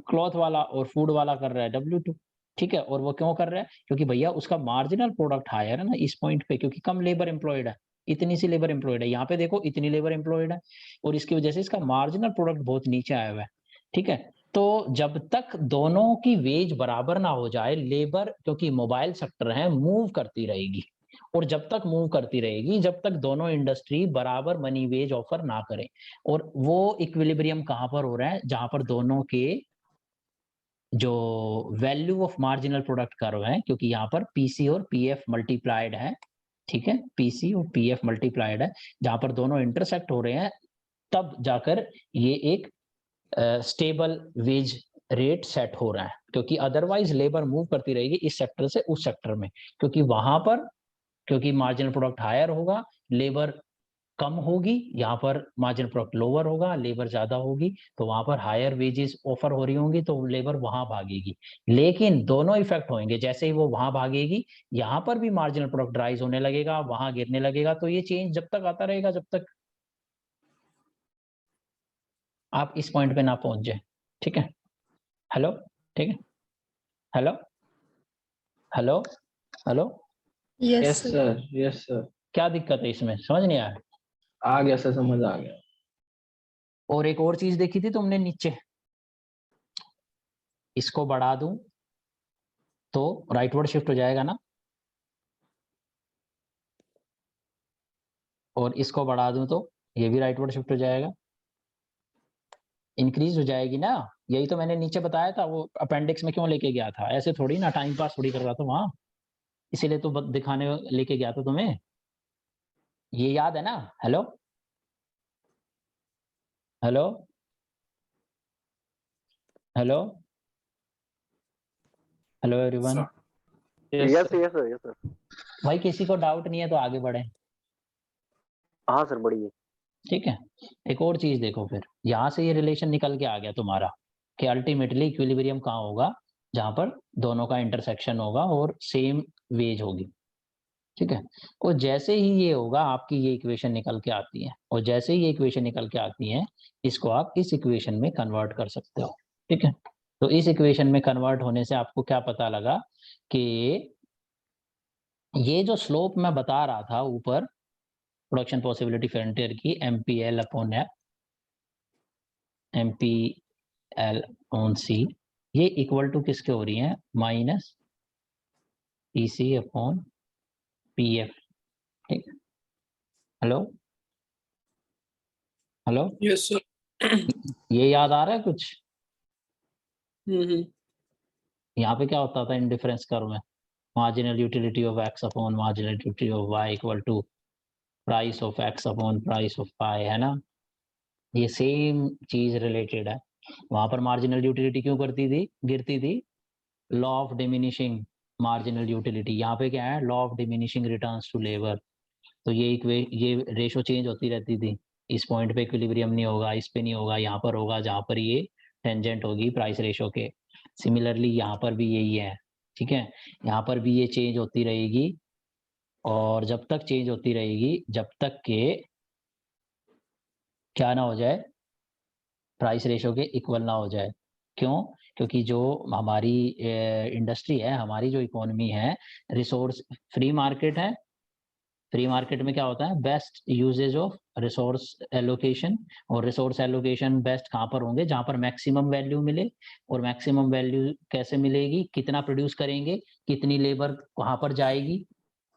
क्लॉथ वाला, और फूड वाला कर रहा है W2। ठीक है, और वो क्यों कर रहा है? क्योंकि भैया उसका मार्जिनल प्रोडक्ट हायर है ना इस पॉइंट पे, क्योंकि कम लेबर एम्प्लॉयड है, इतनी सी लेबर एम्प्लॉयड है। यहाँ पे देखो इतनी लेबर एम्प्लॉयड है, और इसकी वजह से इसका मार्जिनल प्रोडक्ट बहुत नीचे आया हुआ है। ठीक है, तो जब तक दोनों की वेज बराबर ना हो जाए, लेबर, क्योंकि मोबाइल सेक्टर है, मूव करती रहेगी, और जब तक मूव करती रहेगी, जब तक दोनों इंडस्ट्री बराबर मनी वेज ऑफर ना करें। और वो इक्विलिब्रियम कहां पर हो रहा है? जहां पर दोनों के जो value of marginal product curve है, क्योंकि यहाँ पर पीसी और पीएफ मल्टीप्लाइड है। ठीक है, पीसी और पीएफ मल्टीप्लाइड है, जहां पर दोनों इंटरसेक्ट हो रहे हैं, तब जाकर ये एक स्टेबल वेज रेट सेट हो रहा है। क्योंकि अदरवाइज लेबर मूव करती रहेगी इस सेक्टर से उस सेक्टर में, क्योंकि वहां पर, क्योंकि मार्जिनल प्रोडक्ट हायर होगा, लेबर कम होगी, यहाँ पर मार्जिनल प्रोडक्ट लोअर होगा, लेबर ज्यादा होगी, तो वहां पर हायर वेजेस ऑफर हो रही होंगी, तो लेबर वहां भागेगी। लेकिन दोनों इफेक्ट होंगे, जैसे ही वो वहां भागेगी, यहाँ पर भी मार्जिनल प्रोडक्ट राइज होने लगेगा, वहां गिरने लगेगा। तो ये चेंज जब तक आता रहेगा, जब तक आप इस पॉइंट पे ना पहुंच जाए। ठीक है, हेलो, ठीक है, hello, hello, hello, Yes, yes sir. Sir, yes sir, क्या दिक्कत है इसमें, समझ नहीं आया? आ गया सर, समझ आ गया। और एक और चीज देखी थी तुमने नीचे, इसको बढ़ा दूं तो राइटवर्ड शिफ्ट हो जाएगा ना, और इसको बढ़ा दूं तो ये भी राइटवर्ड शिफ्ट हो जाएगा, इंक्रीज हो जाएगी ना। यही तो मैंने नीचे बताया था, वो अपेंडिक्स में क्यों लेके गया था, ऐसे थोड़ी ना टाइम पास थोड़ी कर रहा था वहां, इसीलिए तो दिखाने लेके गया था तुम्हें, ये याद है ना? Hello, hello, hello, hello everyone. Yes yes sir, yes sir, yes sir. भाई किसी को डाउट नहीं है तो आगे बढ़े। हाँ सर, बढ़िया। ठीक है, एक और चीज देखो, फिर यहाँ से ये रिलेशन निकल के आ गया तुम्हारा कि अल्टीमेटली इक्विलिब्रियम कहाँ होगा? जहां पर दोनों का इंटरसेक्शन होगा और सेम वेज होगी। ठीक है, और जैसे ही ये होगा, आपकी ये इक्वेशन निकल के आती है, और जैसे ही ये इक्वेशन निकल के आती है, इसको आप इस इक्वेशन में कन्वर्ट कर सकते हो। ठीक है, तो इस इक्वेशन में कन्वर्ट होने से आपको क्या पता लगा कि ये जो स्लोप मैं बता रहा था ऊपर, प्रोडक्शन पॉसिबिलिटी फ्रंटियर की, MPL upon F, MPL on C, ये इक्वल टू किसके हो रही है? Minus PC upon PF. ठीक, हेलो, हेलो, यस सर। ये याद आ रहा है कुछ? हम्म। यहाँ पे क्या होता था इन डिफरेंस कर्व में? Marginal utility of X upon marginal utility of Y equal to price of X upon price of Y, है ना? ये सेम चीज रिलेटेड है। वहां पर मार्जिनल यूटिलिटी क्यों करती थी, गिरती थी? Law of diminishing marginal utility. यहाँ पे क्या है? Law of diminishing returns to labour. तो ये रेशो चेंज होती रहती थी। इस पॉइंट पे इक्विलिब्रियम नहीं होगा, इस पे नहीं होगा, यहाँ पर होगा जहाँ पर ये टेंजेंट होगी प्राइस रेशो के। सिमिलरली यहाँ पर भी यही है। ठीक है, यहाँ पर भी ये चेंज होती रहेगी, और जब तक चेंज होती रहेगी, जब तक के क्या ना हो जाए, प्राइस रेशो के इक्वल ना हो जाए। क्यों? क्योंकि जो हमारी इंडस्ट्री है, हमारी जो इकोनॉमी है, रिसोर्स फ्री मार्केट है। फ्री मार्केट में क्या होता है? Best usages of resource allocation. और रिसोर्स एलोकेशन बेस्ट कहाँ पर होंगे? जहाँ पर मैक्सिमम वैल्यू मिले। और मैक्सिमम वैल्यू कैसे मिलेगी? कितना प्रोड्यूस करेंगे, कितनी लेबर वहां पर जाएगी,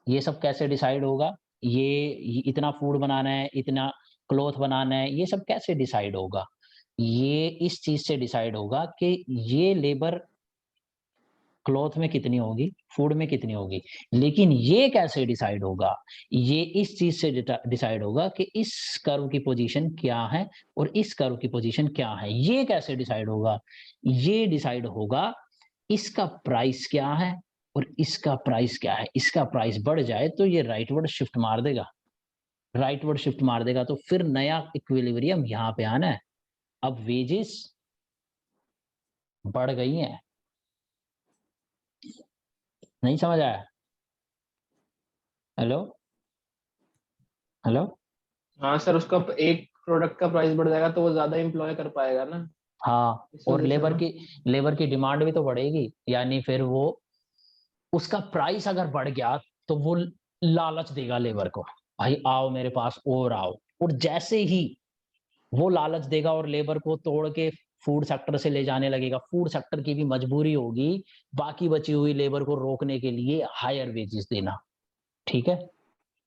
ये सब कैसे डिसाइड होगा? ये इतना फूड बनाना है, इतना क्लॉथ बनाना है, ये सब कैसे डिसाइड होगा? ये इस चीज से डिसाइड होगा कि ये लेबर क्लॉथ में कितनी होगी, फूड में कितनी होगी। लेकिन ये कैसे डिसाइड होगा? ये इस चीज से डिसाइड होगा कि इस कर्व की पोजीशन क्या है और इस कर्व की पोजीशन क्या है। ये कैसे डिसाइड होगा? ये डिसाइड होगा इसका प्राइस क्या है और इसका प्राइस क्या है। इसका प्राइस बढ़ जाए तो ये राइटवर्ड शिफ्ट मार देगा, राइटवर्ड शिफ्ट मार देगा, तो फिर नया इक्विलिब्रियम यहाँ पे आना है। अब वेजेस बढ़ गई हैं, नहीं समझ आया? Hello, hello. हाँ सर, उसका एक प्रोडक्ट का प्राइस बढ़ जाएगा तो वो ज्यादा एम्प्लॉय कर पाएगा ना, हाँ, इस और वजह से ना। लेबर की डिमांड भी तो बढ़ेगी, यानी फिर वो उसका प्राइस अगर बढ़ गया तो वो लालच देगा लेबर को, भाई आओ मेरे पास और आओ। और जैसे ही वो लालच देगा और लेबर को तोड़ के फूड सेक्टर से ले जाने लगेगा, फूड सेक्टर की भी मजबूरी होगी बाकी बची हुई लेबर को रोकने के लिए हायर वेजेस देना। ठीक है,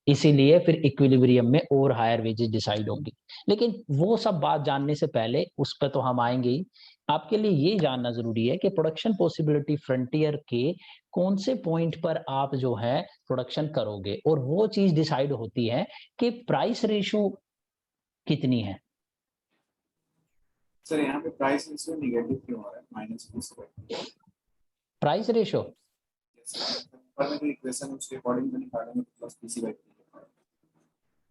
इसीलिए फिर इक्विलिब्रियम में और हायर वेजेस डिसाइड होंगी। लेकिन वो सब बात जानने से पहले उस पर तो हम आएंगे ही। आपके लिए ये जानना जरूरी है कि प्रोडक्शन पॉसिबिलिटी फ्रंटियर के कौन से पॉइंट पर आप जो है प्रोडक्शन करोगे, और वो चीज डिसाइड होती है कि प्राइस रेशो कितनी है। सर यहाँ पे प्राइस रेशियो नेगेटिव क्यों आ रहा है -20? प्राइस रेशो ऊपर में जो इक्वेशन उसके अकॉर्डिंग में निकालेंगे तो प्लस पीसी बाई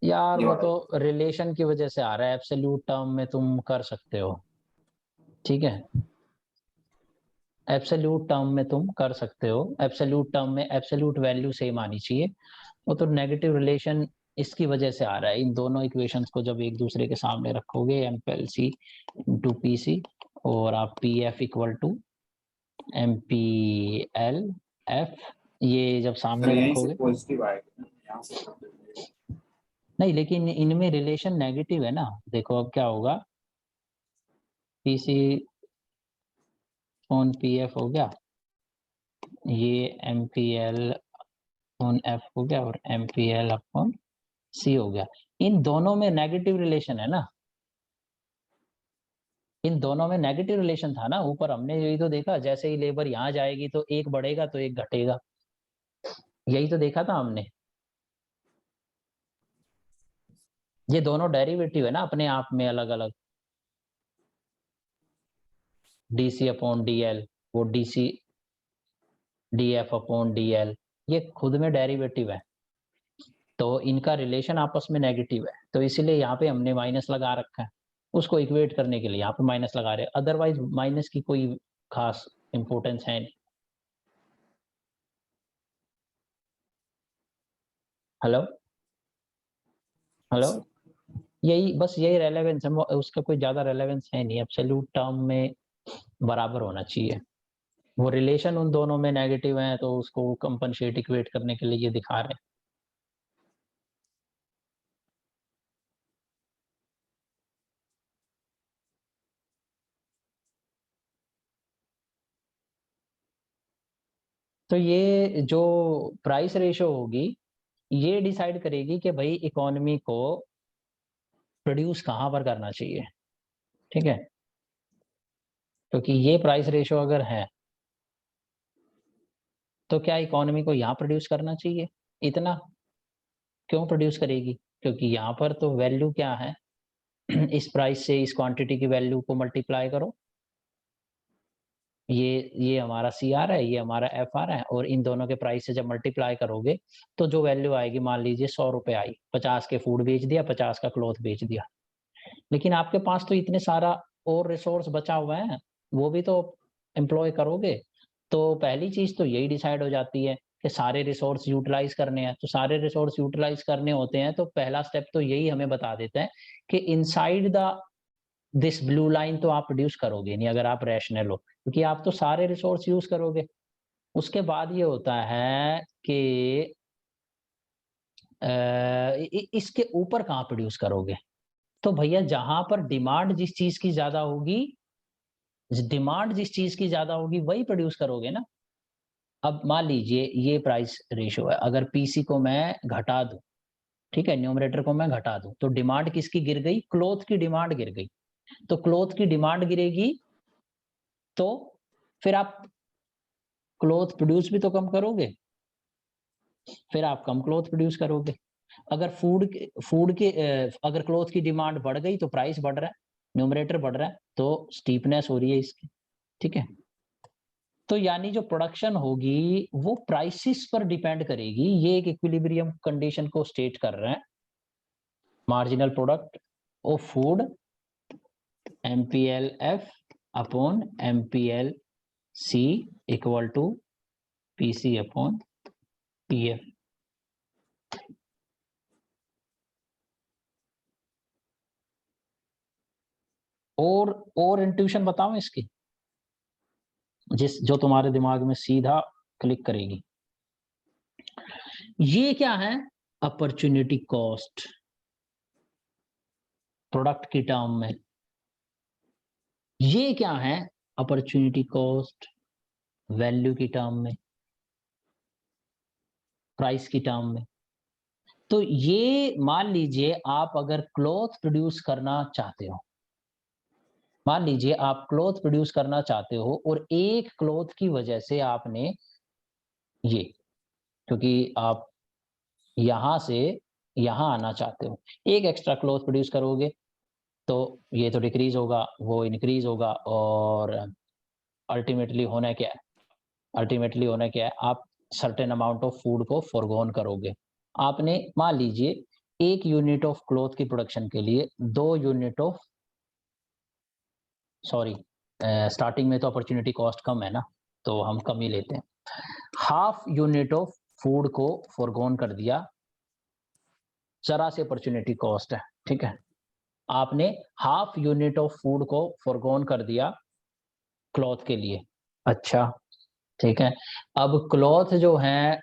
यार ये वो वाला। तो रिलेशन की वजह से आ रहा है, एब्सोल्यूट टर्म में तुम कर सकते हो। ठीक है, एब्सोल्यूट टर्म में तुम कर सकते हो, एब्सोल्यूट टर्म में एब्सोल्यूट वैल्यू सेम आनी चाहिए। वो तो नेगेटिव रिलेशन इसकी वजह से आ रहा है। इन दोनों इक्वेशंस को जब एक दूसरे के सामने रखोगे, एमपीएलसी इंटू पीसी, और आप P F equal to M P L F, ये जब सर सामने यहीं से रखोगे, पॉजिटिव आएगा यहाँ से नहीं लेकिन इनमें रिलेशन नेगेटिव है ना। देखो अब क्या होगा, पीसी ऑन पी एफ हो गया, ये M P L on F हो गया, और M P L upon C हो गया। इन दोनों में नेगेटिव रिलेशन है ना, इन दोनों में नेगेटिव रिलेशन था ना। ऊपर हमने यही तो देखा, जैसे ही लेबर यहाँ जाएगी तो एक बढ़ेगा तो एक घटेगा, यही तो देखा था हमने। ये दोनों डेरिवेटिव है ना अपने आप में अलग अलग, डीसी अपॉन डीएल, वो डीसी डीएफ अपॉन डीएल, ये खुद में डेरिवेटिव है। तो इनका रिलेशन आपस में नेगेटिव है, तो इसीलिए यहाँ पे हमने माइनस लगा रखा है। उसको इक्वेट करने के लिए यहाँ पे माइनस लगा रहे हैं, अदरवाइज माइनस की कोई खास इंपॉर्टेंस है नहीं। हेलो हेलो, यही बस यही रेलेवेंस है, उसका कोई ज्यादा रेलेवेंस है नहीं। एब्सोल्यूट टर्म में बराबर होना चाहिए। वो रिलेशन उन दोनों में नेगेटिव है तो उसको कंपनसेट इक्वेट करने के लिए ये दिखा रहे हैं। तो ये जो प्राइस रेशो होगी ये डिसाइड करेगी कि भाई इकोनॉमी को प्रोड्यूस कहाँ पर करना चाहिए। ठीक है, क्योंकि ये प्राइस रेशो अगर है तो क्या इकोनॉमी को यहाँ प्रोड्यूस करना चाहिए, इतना क्यों प्रोड्यूस करेगी, क्योंकि यहाँ पर तो वैल्यू क्या है इस प्राइस से इस क्वांटिटी की वैल्यू को मल्टीप्लाई करो, ये हमारा सी आर है, ये हमारा एफ आर है, और इन दोनों के प्राइस से जब मल्टीप्लाई करोगे तो जो वैल्यू आएगी, मान लीजिए 100 रुपए आई, 50 के फूड बेच दिया, 50 का क्लॉथ बेच दिया। लेकिन आपके पास तो इतने सारा और रिसोर्स बचा हुआ है, वो भी तो एम्प्लॉय करोगे। तो पहली चीज तो यही डिसाइड हो जाती है कि सारे रिसोर्स यूटिलाइज करने हैं। तो सारे रिसोर्स यूटिलाइज करने होते हैं तो पहला स्टेप तो यही हमें बता देता है कि inside the this blue line तो आप प्रोड्यूस करोगे नहीं अगर आप रैशनल हो, क्योंकि आप तो सारे रिसोर्स यूज करोगे। उसके बाद ये होता है कि इसके ऊपर कहाँ प्रोड्यूस करोगे। तो भैया जहां पर डिमांड जिस चीज की ज्यादा होगी, डिमांड जिस चीज की ज्यादा होगी वही प्रोड्यूस करोगे ना। अब मान लीजिए ये प्राइस रेशो है, अगर पीसी को मैं घटा दूं, ठीक है, न्यूमरेटर को मैं घटा दूं, तो डिमांड किसकी गिर गई, क्लोथ की डिमांड गिर गई। तो क्लोथ की डिमांड गिरेगी तो फिर आप क्लोथ प्रोड्यूस भी तो कम करोगे, फिर आप कम क्लोथ प्रोड्यूस करोगे। अगर फूड के अगर क्लोथ की डिमांड बढ़ गई तो प्राइस बढ़ रहा है, न्यूमरेटर बढ़ रहा है, तो स्टीपनेस हो रही है इसकी। ठीक है, तो यानी जो प्रोडक्शन होगी वो प्राइसेस पर डिपेंड करेगी। ये एक इक्विलिब्रियम कंडीशन को स्टेट कर रहे हैं। Marginal product of food MPL F upon MPL C equal to PC upon PF. और इंट्यूशन बताऊं इसकी, जो तुम्हारे दिमाग में सीधा क्लिक करेगी। ये क्या है? अपॉर्चुनिटी कॉस्ट प्रोडक्ट की टर्म में। ये क्या है? अपॉर्चुनिटी कॉस्ट वैल्यू की टर्म में, प्राइस की टर्म में। तो ये मान लीजिए आप अगर क्लॉथ प्रोड्यूस करना चाहते हो, मान लीजिए आप क्लॉथ प्रोड्यूस करना चाहते हो और एक क्लॉथ की वजह से आपने ये, क्योंकि आप यहां से यहां आना चाहते हो, एक एक्स्ट्रा क्लॉथ प्रोड्यूस करोगे तो ये तो डिक्रीज होगा, वो इंक्रीज होगा, और अल्टीमेटली होना क्या है? अल्टीमेटली होना क्या है? आप सर्टेन अमाउंट ऑफ फूड को फॉरगोन करोगे। आपने मान लीजिए एक यूनिट ऑफ क्लॉथ की प्रोडक्शन के लिए 2 यूनिट ऑफ, सॉरी स्टार्टिंग में तो अपॉर्चुनिटी कॉस्ट कम है ना, तो हम कम ही लेते हैं। हाफ यूनिट ऑफ फूड को फॉरगोन कर दिया, जरा से अपॉर्चुनिटी कॉस्ट है, ठीक है। आपने हाफ यूनिट ऑफ फूड को फॉरगोन कर दिया क्लॉथ के लिए, अच्छा ठीक है। अब क्लॉथ जो है,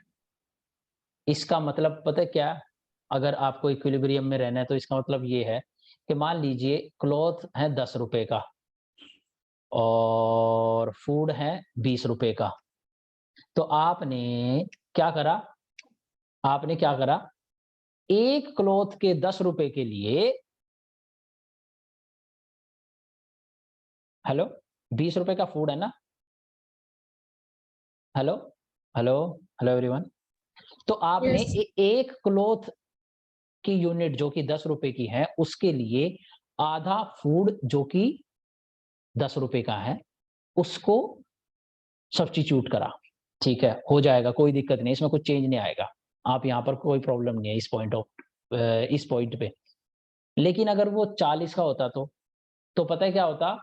इसका मतलब पता है क्या? अगर आपको इक्विलिब्रियम में रहना है तो इसका मतलब ये है कि मान लीजिए क्लॉथ है 10 रुपए का और फूड है 20 रुपए का, तो आपने क्या करा? आपने क्या करा? एक क्लॉथ के 10 रुपए के लिए, हेलो, 20 रुपए का फूड है ना, हेलो हेलो हेलो एवरीवन। तो आपने Yes. एक क्लॉथ की यूनिट जो कि 10 रुपए की है, उसके लिए आधा फूड जो कि 10 रुपए का है, उसको सब्स्टिट्यूट करा, ठीक है, हो जाएगा, कोई दिक्कत नहीं, इसमें कुछ चेंज नहीं आएगा। आप यहाँ पर कोई प्रॉब्लम नहीं है इस पॉइंट पे। लेकिन अगर वो 40 का होता तो पता है क्या होता?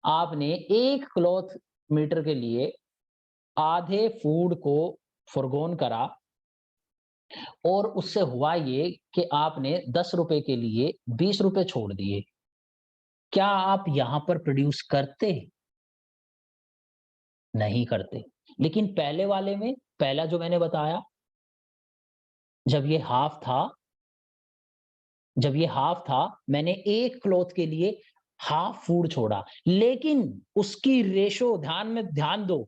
आपने एक क्लॉथ मीटर के लिए आधे फूड को फॉरगोन करा, और उससे हुआ ये कि आपने 10 रुपए के लिए 20 रुपए छोड़ दिए। क्या आप यहां पर प्रोड्यूस करते? नहीं करते। लेकिन पहले वाले में, पहला जो मैंने बताया, जब ये हाफ था, मैंने एक क्लॉथ के लिए हाफ फूड छोड़ा, लेकिन उसकी रेशो ध्यान दो,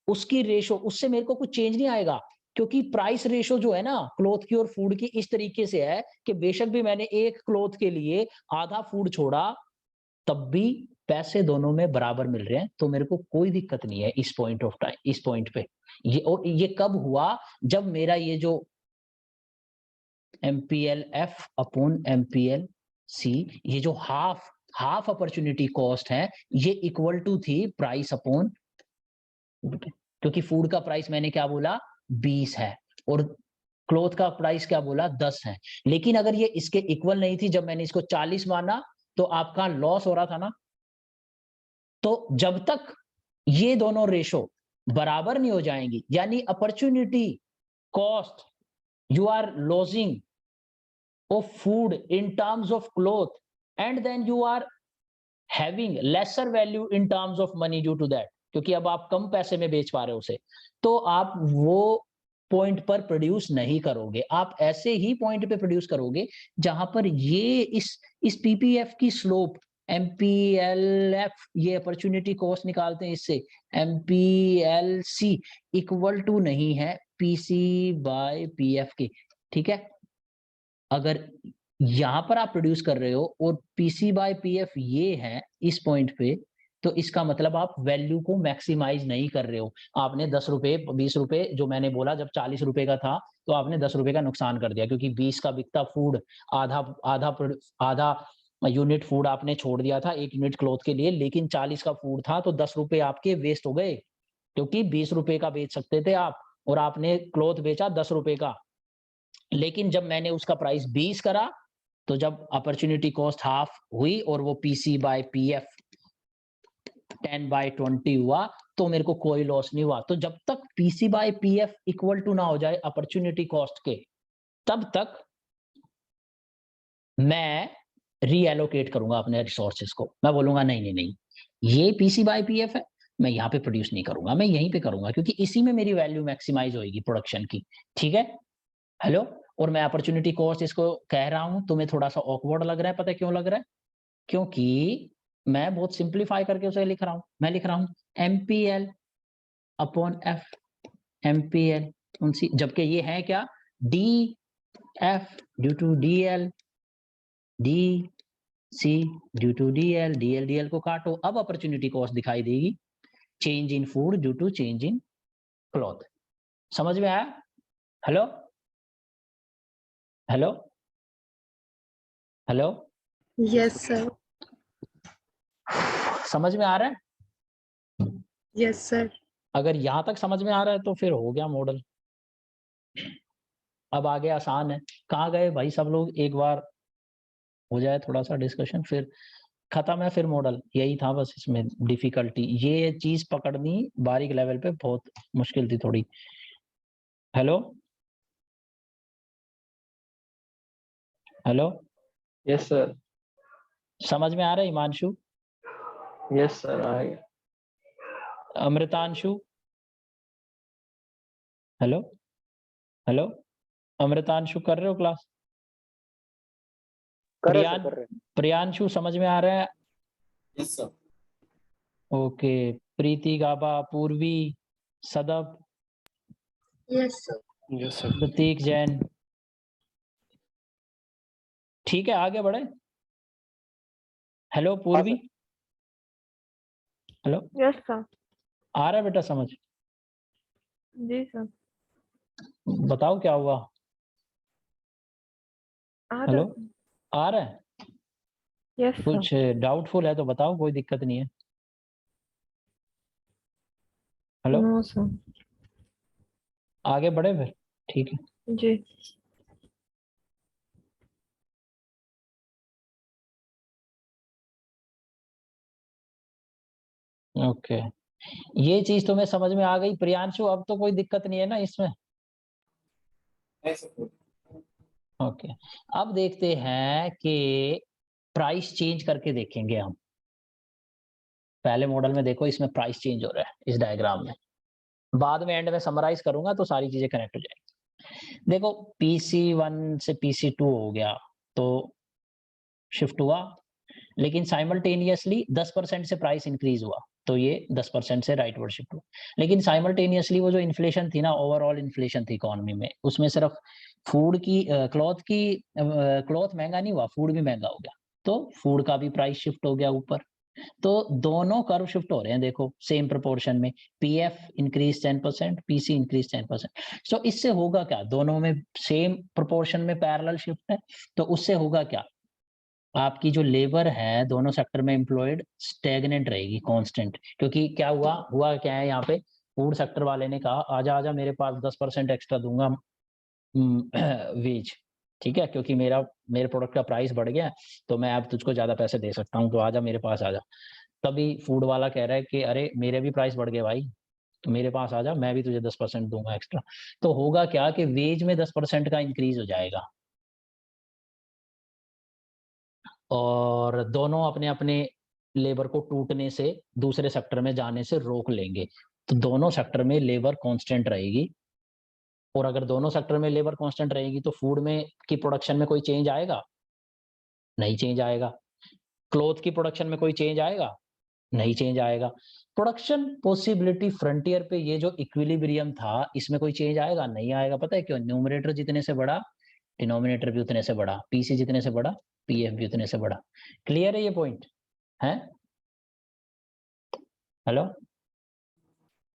उसकी रेशो, उससे मेरे को कुछ चेंज नहीं आएगा, क्योंकि प्राइस रेशो जो है ना क्लॉथ की और फूड की इस तरीके से है कि बेशक भी मैंने एक क्लॉथ के लिए आधा फूड छोड़ा, तब भी पैसे दोनों में बराबर मिल रहे हैं, तो मेरे को कोई दिक्कत नहीं है इस पॉइंट पे। और ये कब हुआ? जब मेरा ये जो MPLF अपॉन MPLC, ये जो हाफ अपॉर्चुनिटी कॉस्ट है, ये इक्वल टू थी प्राइस अपॉन, क्योंकि फूड का प्राइस मैंने क्या बोला? 20 है, और क्लॉथ का प्राइस क्या बोला? 10 है। लेकिन अगर ये इसके इक्वल नहीं थी, जब मैंने इसको 40 माना, तो आपका लॉस हो रहा था ना। तो जब तक ये दोनों रेशो बराबर नहीं हो जाएंगी, यानी opportunity cost you are losing of food in terms of cloth, and then you are having lesser value in terms of money due to that, क्योंकि अब आप कम पैसे में बेच पा रहे हो उसे, तो आप वो पॉइंट पर प्रोड्यूस नहीं करोगे। आप ऐसे ही पॉइंट पे प्रोड्यूस करोगे जहां पर ये इस पीपीएफ की स्लोप, MPLF, ये अपॉर्चुनिटी कॉस्ट निकालते हैं इससे, MPLC इक्वल टू नहीं है PC बाय PF के, ठीक है। अगर यहां पर आप प्रोड्यूस कर रहे हो और PC बाय PF ये है इस पॉइंट पे, तो इसका मतलब आप वैल्यू को मैक्सिमाइज नहीं कर रहे हो। आपने 10 रुपए 20 रुपए, जो मैंने बोला जब 40 रुपए का था, तो आपने 10 रुपए का नुकसान कर दिया, क्योंकि 20 का बिकता फूड, आधा यूनिट फूड आपने छोड़ दिया था एक यूनिट क्लॉथ के लिए, लेकिन 40 का फूड था, तो 10 रुपए आपके वेस्ट हो गए, क्योंकि 20 रुपए का बेच सकते थे आप, और आपने क्लॉथ बेचा 10 रुपए का। लेकिन जब मैंने उसका प्राइस 20 करा, तो जब अपॉर्चुनिटी कॉस्ट हाफ हुई और वो PC बाय PF 10/20 हुआ, तो मेरे को कोई लॉस नहीं हुआ। तो जब तक PC by PF equal to ना हो जाए अपॉर्चुनिटी कॉस्ट के, तब तक मैं रीएलोकेट करूंगा अपने रिसोर्सेज को। मैं बोलूंगा नहीं नहीं नहीं, ये पीसी बाय पीएफ है, मैं यहाँ पे प्रोड्यूस नहीं करूंगा, मैं यहीं पे करूंगा, क्योंकि इसी में मेरी वैल्यू मैक्सिमाइज होगी प्रोडक्शन की। ठीक है, हेलो। और मैं अपॉर्चुनिटी कॉस्ट इसको कह रहा हूं, तुम्हें थोड़ा सा ऑकवर्ड लग रहा है, पता है क्यों लग रहा है? क्योंकि मैं बहुत सिंप्लीफाई करके उसे लिख रहा हूं। मैं लिख रहा हूं एमपीएल अपॉन एफ, एमपीएल उनसी, जबकि ये है क्या, D F due to DL, D C due to DL, DL DL को काटो, अब अपॉर्चुनिटी कॉस्ट दिखाई देगी, change in food due to change in cloth. समझ में आया? Hello hello hello, Yes, sir. समझ में आ रहा है? Yes, sir. अगर यहां तक समझ में आ रहा है तो फिर हो गया मॉडल। अब आगे आसान है। कहाँ गए भाई सब लोग? एक बार हो जाए थोड़ा सा डिस्कशन, फिर खत्म है, फिर मॉडल। यही था बस इसमें डिफिकल्टी, ये चीज पकड़नी बारीक लेवल पे बहुत मुश्किल थी थोड़ी। हेलो हेलो, यस सर, समझ में आ रहा है हिमांशु? यस सर, आ गया। अमृतांशु, हेलो हेलो, अमृतांशु कर रहे हो क्लास? कर रहे प्रियान सर, कर रहे हैं। प्रियांशु समझ में आ रहा है? Yes sir. Okay. Preeti, Gaba, Purvi, Sadab, Yes, sir. Yes sir. Prateek, Jain. ठीक है, आगे बढ़े। हेलो पूर्वी, हेलो, यस सर। आ रहा है बेटा समझ? जी सर। बताओ क्या हुआ? आ हेलो, रहा आ रहा है? Yes sir. कुछ डाउटफुल है तो बताओ, कोई दिक्कत नहीं है। Hello, no sir. आगे बढ़े फिर? ठीक है। जी। ओके, ये चीज तुम्हें समझ में आ गई प्रियांशु? अब तो कोई दिक्कत नहीं है ना इसमें? नहीं सर। ओके, अब देखते हैं कि प्राइस चेंज करके देखेंगे हम। पहले मॉडल में देखो, इसमें प्राइस चेंज हो रहा है इस डायग्राम में, बाद में एंड में समराइज करूंगा तो सारी चीजें कनेक्ट हो जाएगी। देखो PC1 से PC2 हो गया तो शिफ्ट हुआ, लेकिन साइमल्टेनियसली 10% से प्राइस इंक्रीज हुआ, तो ये 10% से राइटवर्ड शिफ्ट हुआ। लेकिन साइमल्टेनियसली वो जो इन्फ्लेशन थी ना, ओवरऑल इन्फ्लेशन थी इकोनॉमी में, उसमें सिर्फ फूड की क्लॉथ महंगा नहीं हुआ, फूड भी महंगा हो गया, तो फूड का भी प्राइस शिफ्ट हो गया ऊपर। तो दोनों कर्व शिफ्ट हो रहे हैं, देखो सेम प्रोपोर्शन में, पीएफ इंक्रीज 10%, पीसी इंक्रीज 10%। सो इससे होगा क्या, दोनों में सेम प्रोपोर्शन में पैरेलल शिफ्ट है, तो उससे होगा क्या, आपकी जो लेबर है दोनों सेक्टर में एम्प्लॉयड स्टेगनेंट रहेगी, कांस्टेंट। क्योंकि क्या हुआ क्या है, यहाँ पे फूड सेक्टर वाले ने कहा आजा आजा मेरे पास 10% एक्स्ट्रा दूंगा वेज, ठीक है, क्योंकि मेरे प्रोडक्ट का प्राइस बढ़ गया, तो मैं अब तुझको ज्यादा पैसे दे सकता हूँ, तो आजा मेरे पास आजा। तभी फूड वाला कह रहा है कि अरे मेरे भी प्राइस बढ़ गए भाई, तो मेरे पास आजा, मैं भी तुझे 10% दूंगा एक्स्ट्रा। तो होगा क्या कि वेज में 10% का इंक्रीज हो जाएगा, और दोनों अपने अपने लेबर को टूटने से, दूसरे सेक्टर में जाने से रोक लेंगे, तो दोनों सेक्टर में लेबर कांस्टेंट रहेगी। और अगर दोनों सेक्टर में लेबर कांस्टेंट रहेगी तो फूड में की प्रोडक्शन में कोई चेंज आएगा? नहीं चेंज आएगा। क्लॉथ की प्रोडक्शन में कोई चेंज आएगा? नहीं चेंज आएगा। प्रोडक्शन पॉसिबिलिटी फ्रंटियर पे ये जो इक्विलिब्रियम था, इसमें कोई चेंज आएगा? नहीं आएगा। पता है क्यों? न्यूमरेटर जितने से बड़ा, डिनोमिनेटर भी उतने से बड़ा, पीसी जितने से बड़ा, पीएफ भी उतने से बड़ा। क्लियर है ये पॉइंट? है? Hello,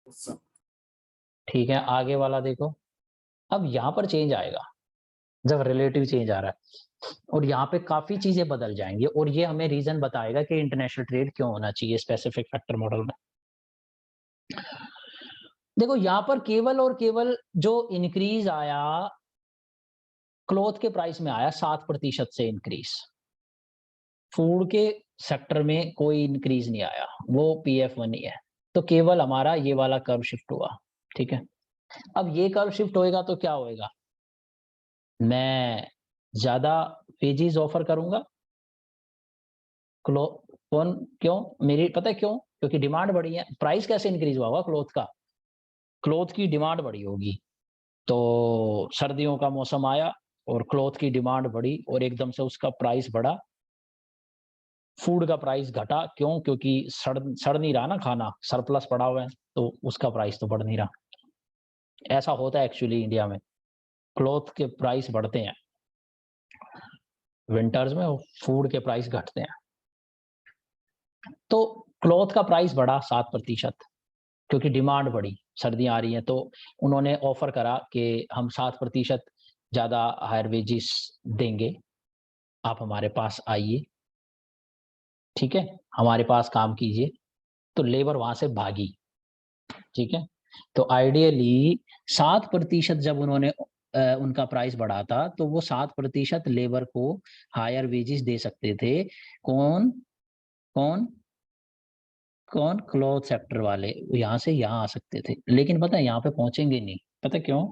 yes sir. ठीक है, आगे वाला देखो। अब यहाँ पर चेंज आएगा जब रिलेटिव चेंज आ रहा है, और यहाँ पे काफी चीजें बदल जाएंगी, और ये हमें रीजन बताएगा कि इंटरनेशनल ट्रेड क्यों होना चाहिए स्पेसिफिक फैक्टर मॉडल में। देखो यहाँ पर केवल और केवल जो इंक्रीज आया क्लॉथ के प्राइस में आया 7% से इंक्रीज, फूड के सेक्टर में कोई इंक्रीज नहीं आया, वो PF1 ही है। तो केवल हमारा ये वाला कर्व शिफ्ट हुआ, ठीक है। अब ये कर्व शिफ्ट होएगा तो क्या होएगा, मैं ज्यादा वेजेस ऑफर करूंगा, कौन क्यों मेरी पता है क्यों? क्योंकि डिमांड बढ़ी है। प्राइस कैसे इंक्रीज हुआ होगा क्लोथ का? क्लोथ की डिमांड बढ़ी होगी, तो सर्दियों का मौसम आया और क्लोथ की डिमांड बढ़ी और एकदम से उसका प्राइस बढ़ा, फूड का प्राइस घटा। क्यों? क्योंकि सड़ नहीं रहा ना खाना, सरप्लस पड़ा हुआ है, तो उसका प्राइस तो बढ़ नहीं रहा। ऐसा होता है एक्चुअली इंडिया में, क्लोथ के प्राइस बढ़ते हैं विंटर्स में और फूड के प्राइस घटते हैं। तो क्लॉथ का प्राइस बढ़ा 7% क्योंकि डिमांड बढ़ी, सर्दियां आ रही हैं, तो उन्होंने ऑफर करा कि हम 7% ज़्यादा हायर वेजेस देंगे, आप हमारे पास आइए, ठीक है, हमारे पास काम कीजिए। तो लेबर वहां से भागी, ठीक है। तो आइडियली 7% जब उन्होंने उनका प्राइस बढ़ा था, तो वो 7% लेबर को हायर वेजेस दे सकते थे। कौन कौन कौन? क्लॉथ सेक्टर वाले यहाँ से यहाँ आ सकते थे, लेकिन पता है यहाँ पे पहुंचेंगे नहीं। पता क्यों?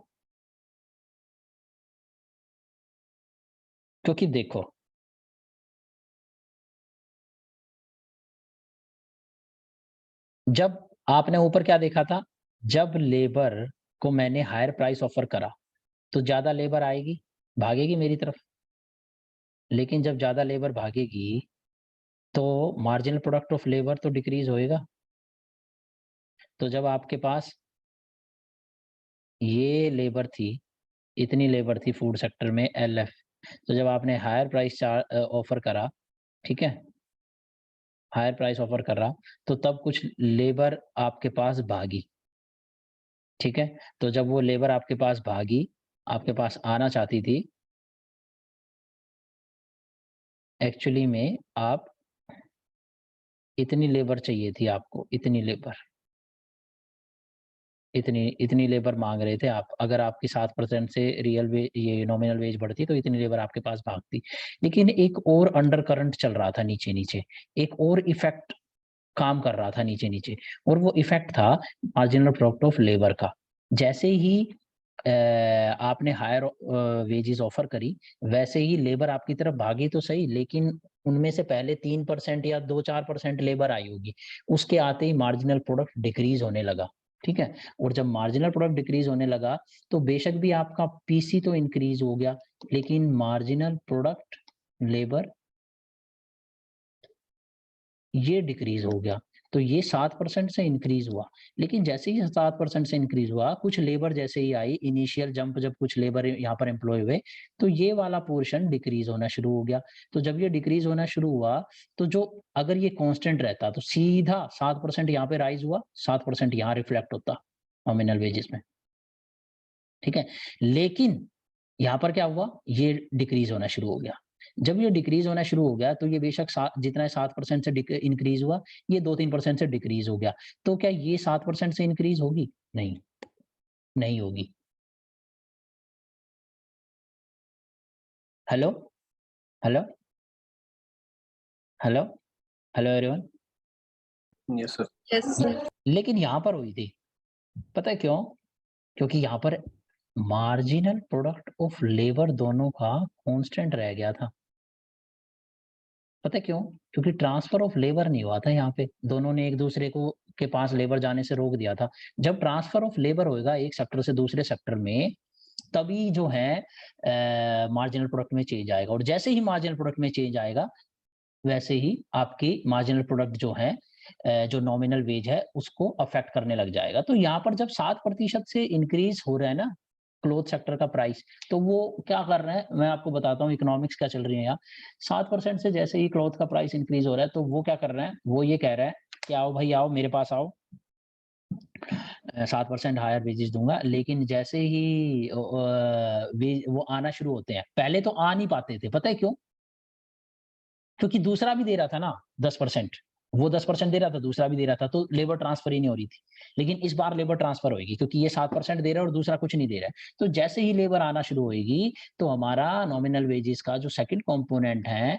क्योंकि देखो, जब आपने ऊपर क्या देखा था, जब लेबर को मैंने हायर प्राइस ऑफर करा तो ज्यादा लेबर आएगी, भागेगी मेरी तरफ। लेकिन जब ज्यादा लेबर भागेगी तो मार्जिनल प्रोडक्ट ऑफ लेबर तो डिक्रीज होएगा। तो जब आपके पास ये लेबर थी, इतनी लेबर थी फूड सेक्टर में LF, तो जब आपने हायर प्राइस ऑफर करा, ठीक है, हायर प्राइस ऑफर कर रहा, तो तब कुछ लेबर आपके पास भागी, ठीक है। तो जब वो लेबर आपके पास भागी, आपके पास आना चाहती थी, एक्चुअली में आप इतनी लेबर चाहिए थी आपको, इतनी इतनी लेबर मांग रहे थे आप। अगर आपकी 7% से रियल वे ये नॉमिनल वेज बढ़ती तो इतनी लेबर आपके पास भागती। लेकिन एक और अंडर करंट चल रहा था नीचे नीचे, एक और इफेक्ट काम कर रहा था नीचे नीचे, और वो इफेक्ट था मार्जिनल प्रोडक्ट ऑफ लेबर का। जैसे ही आपने हायर वेजेस ऑफर करी, वैसे ही लेबर आपकी तरफ भागी तो सही, लेकिन उनमें से पहले 3% या 2-4% लेबर आई होगी, उसके आते ही मार्जिनल प्रोडक्ट डिक्रीज होने लगा, ठीक है। और जब मार्जिनल प्रोडक्ट डिक्रीज होने लगा तो बेशक भी आपका पीसी तो इंक्रीज हो गया, लेकिन मार्जिनल प्रोडक्ट लेबर ये डिक्रीज हो गया। तो ये 7% से इंक्रीज हुआ, लेकिन जैसे ही 7% से इंक्रीज हुआ, कुछ लेबर जैसे ही आई, इनिशियल जंप जब कुछ लेबर यहाँ पर एम्प्लॉय हुए, तो ये वाला पोर्शन डिक्रीज होना शुरू हो गया। तो जब ये डिक्रीज होना शुरू हुआ, तो जो अगर ये कांस्टेंट रहता तो सीधा 7% यहाँ पे राइज हुआ, 7% यहाँ रिफ्लेक्ट होता नॉमिनल वेजेस में, ठीक है। लेकिन यहाँ पर क्या हुआ, ये डिक्रीज होना शुरू हो गया। जब ये डिक्रीज होना शुरू हो गया, तो ये बेशक जितना 7% से इंक्रीज हुआ, ये 2-3% से डिक्रीज हो गया। तो क्या ये 7% से इंक्रीज होगी? नहीं, नहीं होगी। Hello hello hello hello everyone. Yes sir. Yes, sir. लेकिन यहाँ पर हुई थी, पता है क्यों? क्योंकि यहाँ पर मार्जिनल प्रोडक्ट ऑफ लेबर दोनों का कांस्टेंट रह गया था। पता है क्यों? क्योंकि ट्रांसफर ऑफ लेबर नहीं हुआ था यहाँ पे, दोनों ने एक दूसरे को के पास लेबर जाने से रोक दिया था। जब ट्रांसफर ऑफ लेबर होएगा एक सेक्टर से दूसरे सेक्टर में, तभी जो है मार्जिनल प्रोडक्ट में चेंज आएगा, और जैसे ही मार्जिनल प्रोडक्ट में चेंज आएगा, वैसे ही आपकी मार्जिनल प्रोडक्ट जो है जो नॉमिनल वेज है उसको अफेक्ट करने लग जाएगा। तो यहाँ पर जब 7% से इंक्रीज हो रहा है ना क्लोथ सेक्टर का प्राइस, तो वो क्या कर रहे हैं, मैं आपको बताता हूँ इकोनॉमिक्स क्या चल रही है यहाँ। 7% से जैसे ही क्लोथ का प्राइस इंक्रीज हो रहा है, तो वो क्या कर रहे हैं, वो ये कह रहे हैं कि आओ भाई आओ मेरे पास आओ, 7% हायर वेजेस दूंगा। लेकिन जैसे ही वो आना शुरू होते हैं, पहले तो आ नहीं पाते थे, पता है क्यों? क्योंकि दूसरा भी दे रहा था ना 10%, वो 10% दे रहा था, दूसरा भी दे रहा था, तो लेबर ट्रांसफर ही नहीं हो रही थी। लेकिन इस बार लेबर ट्रांसफर होगी, क्योंकि ये 7% दे रहा है और दूसरा कुछ नहीं दे रहा है। तो जैसे ही लेबर आना शुरू होगी, तो हमारा नॉमिनल वेजेस का जो सेकंड कंपोनेंट है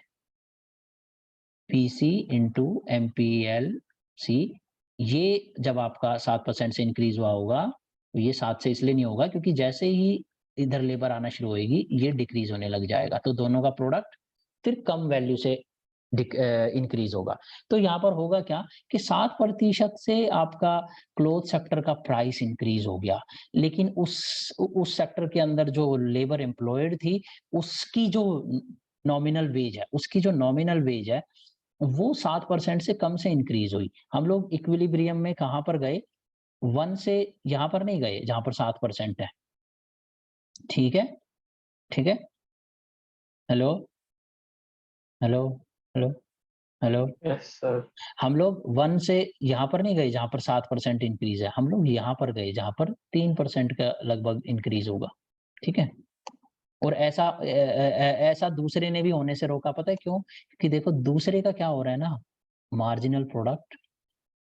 पीसी इंटू MPLC, ये जब आपका 7% से इंक्रीज हुआ होगा, तो ये 7 से इसलिए नहीं होगा क्योंकि जैसे ही इधर लेबर आना शुरू होगी, ये डिक्रीज होने लग जाएगा। तो दोनों का प्रोडक्ट फिर कम वैल्यू से इंक्रीज होगा। तो यहाँ पर होगा क्या कि 7% से आपका क्लोथ सेक्टर का प्राइस इंक्रीज हो गया, लेकिन उस सेक्टर के अंदर जो लेबर एम्प्लॉयड थी उसकी जो नॉमिनल वेज है वो 7% से कम से इंक्रीज हुई। हम लोग इक्विलिब्रियम में कहाँ पर गए, 1 से यहाँ पर नहीं गए जहाँ पर 7% है। ठीक है, ठीक है। Hello hello hello hello. Yes sir. हम लोग 1 से यहाँ पर नहीं गए जहाँ पर 7% इंक्रीज है, हम लोग यहाँ पर गए जहाँ पर 3% का लगभग इंक्रीज होगा। ठीक है, और ऐसा दूसरे ने भी होने से रोका। पता है क्यों? क्योंकि देखो दूसरे का क्या हो रहा है ना, मार्जिनल प्रोडक्ट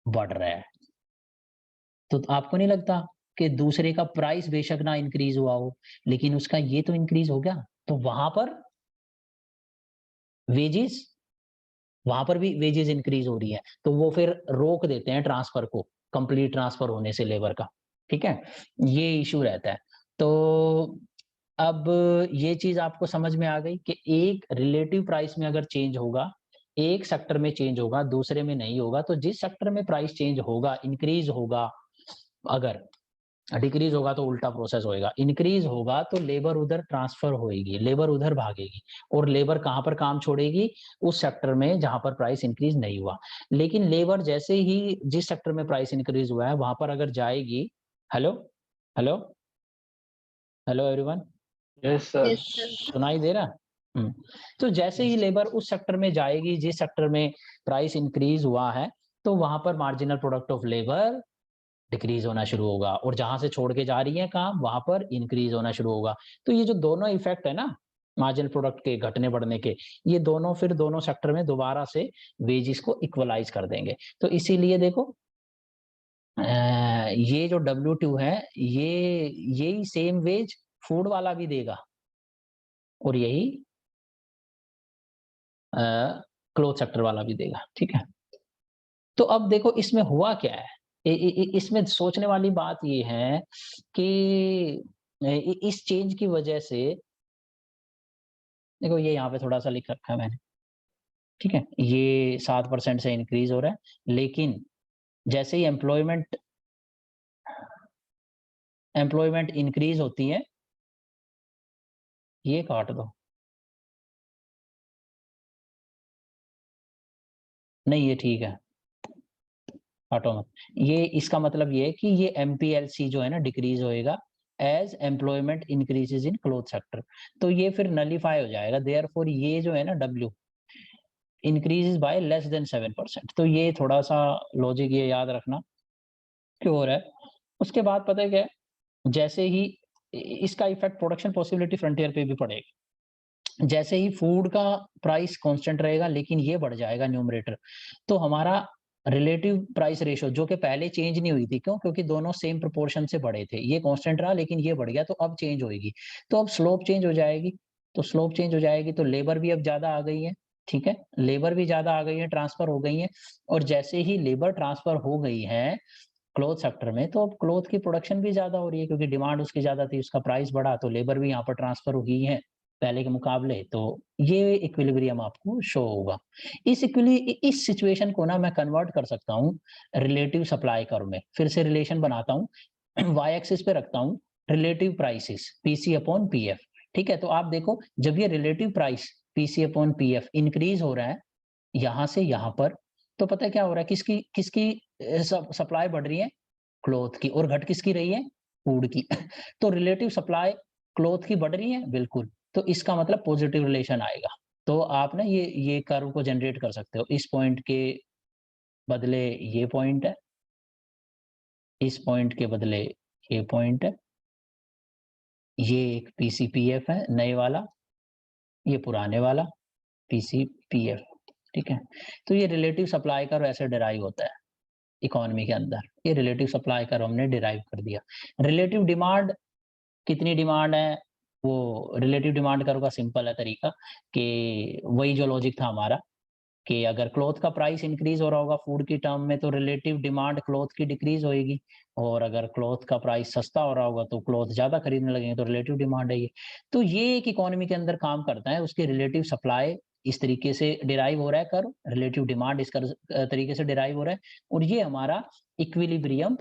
बढ़ रहा है। तो आपको नहीं लगता कि दूसरे का प्राइस बेशक ना इंक्रीज हुआ हो लेकिन उसका ये तो इंक्रीज हो गया, तो वहां पर भी वेजेस इंक्रीज हो रही है, तो वो फिर रोक देते हैं ट्रांसफर को, कंप्लीट ट्रांसफर होने से लेबर का। ठीक है, ये इशू रहता है। तो अब ये चीज आपको समझ में आ गई कि एक रिलेटिव प्राइस में अगर चेंज होगा, एक सेक्टर में चेंज होगा दूसरे में नहीं होगा, तो जिस सेक्टर में प्राइस चेंज होगा, इंक्रीज होगा, अगर डिक्रीज होगा तो उल्टा प्रोसेस होएगा, इंक्रीज होगा तो लेबर उधर ट्रांसफर होएगी, लेबर उधर भागेगी, और लेबर कहां पर काम छोड़ेगी, उस सेक्टर में जहां पर प्राइस इंक्रीज नहीं हुआ। लेकिन लेबर जैसे ही जिस सेक्टर में प्राइस इंक्रीज हुआ है वहां पर अगर जाएगी, hello hello hello everyone, yes sir. Yes, sir. सुनाई दे रहा? तो जैसे ही लेबर उस सेक्टर में जाएगी जिस सेक्टर में प्राइस इंक्रीज हुआ है, तो वहां पर marginal product of labour decrease होना शुरू होगा, और जहां से छोड़ के जा रही है काम वहां पर इंक्रीज होना शुरू होगा। तो ये जो दोनों इफेक्ट है ना मार्जिनल प्रोडक्ट के घटने बढ़ने के, ये दोनों फिर दोनों सेक्टर में दोबारा से वेजेस को इक्वलाइज कर देंगे। तो इसीलिए देखो ये जो W2 है यही सेम वेज फूड वाला भी देगा, और यही क्लोथ सेक्टर वाला भी देगा। ठीक है, तो अब देखो इसमें हुआ क्या है। इसमें सोचने वाली बात ये है कि इस चेंज की वजह से, देखो ये यहाँ पे थोड़ा सा लिख रखा है मैंने। ठीक है, ये 7% से इंक्रीज हो रहा है, लेकिन जैसे ही एम्प्लॉयमेंट इंक्रीज होती है, ये काट दो, नहीं ये ठीक है, काटो मत। ये इसका मतलब ये है कि ये MPLC जो है ना डिक्रीज होएगा as employment increases in cloth sector, तो ये फिर नलीफाई हो जाएगा। देयरफॉर ये जो है ना W increases by less than 7%। तो ये थोड़ा सा लॉजिक ये याद रखना क्यों हो रहा है। उसके बाद पता है क्या है, जैसे ही इसका इफेक्ट प्रोडक्शन पॉसिबिलिटी फ्रंटियर पे भी पड़ेगा। जैसे ही फूड का प्राइस कांस्टेंट रहेगा लेकिन ये बढ़ जाएगा न्यूमरेटर, तो हमारा रिलेटिव प्राइस रेशियो जो कि पहले चेंज नहीं हुई थी, क्यों? क्योंकि दोनों सेम प्रोपोर्शन से बढ़े थे, ये कांस्टेंट रहा लेकिन ये बढ़ गया, तो अब चेंज होएगी। तो अब स्लोप चेंज हो जाएगी, तो स्लोप चेंज हो जाएगी तो लेबर भी अब ज्यादा आ गई है। ठीक है, लेबर भी ज्यादा आ गई है, ट्रांसफर हो गई है, और जैसे ही लेबर ट्रांसफर हो गई है क्लोथ सेक्टर में, तो अब क्लोथ की प्रोडक्शन भी ज्यादा हो रही है, क्योंकि डिमांड उसकी ज्यादा थी, उसका प्राइस बढ़ा, तो लेबर भी यहाँ पर ट्रांसफर हो गई है पहले के मुकाबले। तो ये इक्विलिब्रियम आपको शो होगा। इस सिचुएशन को ना मैं कन्वर्ट कर सकता हूँ रिलेटिव सप्लाई कर्व में। फिर से रिलेशन बनाता हूँ, वाई एक्सिस पे रखता हूँ relative prices PC upon PF। ठीक है, तो आप देखो जब ये relative price PC upon PF increase हो रहा है यहां से यहां पर, तो पता है क्या हो रहा है, किसकी सप्लाई बढ़ रही है, क्लॉथ की, और घट किसकी रही है, फूड की। तो रिलेटिव सप्लाई क्लॉथ की बढ़ रही है, बिल्कुल, तो इसका मतलब पॉजिटिव रिलेशन आएगा। तो आप ना ये कर्व को जनरेट कर सकते हो, इस पॉइंट के बदले ये पॉइंट है, इस पॉइंट के बदले ये पॉइंट है, ये एक PCPF है नए वाला, ये पुराने वाला PCPF। ठीक है, तो ये रिलेटिव सप्लाई कर्व ऐसे डिराइव होता है इकोनॉमी के अंदर। ये रिलेटिव सप्लाई कर्व हमने डिराइव कर दिया। रिलेटिव डिमांड, कितनी डिमांड है, वो रिलेटिव डिमांड कर्व का सिंपल है तरीका, कि वही जो लॉजिक था हमारा, कि अगर क्लॉथ का प्राइस इंक्रीज हो रहा होगा फूड की टर्म में, तो रिलेटिव डिमांड क्लॉथ की डिक्रीज होएगी, और अगर क्लॉथ का प्राइस सस्ता हो रहा होगा तो क्लॉथ ज्यादा खरीदने लगेंगे, तो रिलेटिव डिमांड है ये। तो ये एक इकोनॉमी के अंदर काम करता है, उसकी रिलेटिव सप्लाई इस तरीके से डिराइव हो रहा है कर्व, रिलेटिव डिमांड इस तरीके से डिराइव हो रहा है, और ये हमारा इक्विलिब्रियम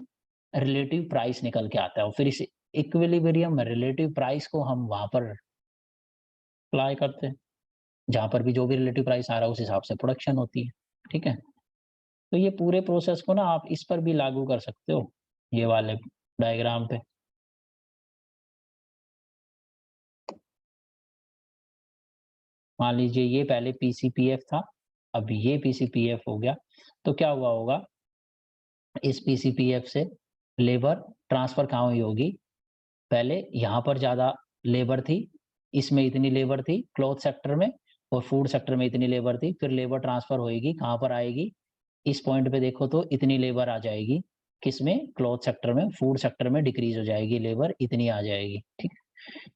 रिलेटिव प्राइस निकल के आता है। और फिर इस इक्विलिब्रियम रिलेटिव प्राइस को हम वहां पर अप्लाई करते हैं, जहां पर भी जो भी रिलेटिव प्राइस आ रहा है उस हिसाब से प्रोडक्शन होती है। ठीक है, तो ये पूरे प्रोसेस को ना आप इस पर भी लागू कर सकते हो, ये वाले डायग्राम पे। मान लीजिए ये पहले पीसीपीएफ था, अब ये पीसीपीएफ हो गया, तो क्या हुआ होगा, इस पीसीपीएफ से लेबर ट्रांसफर कहाँ हुई होगी, पहले यहाँ पर ज्यादा लेबर थी, इसमें इतनी लेबर थी क्लॉथ सेक्टर में, और फूड सेक्टर में इतनी लेबर थी, फिर लेबर ट्रांसफर होएगी कहाँ पर आएगी, इस पॉइंट पे देखो तो इतनी लेबर आ जाएगी, किसमें, क्लॉथ सेक्टर में, फूड सेक्टर में डिक्रीज हो जाएगी लेबर, इतनी आ जाएगी। ठीक,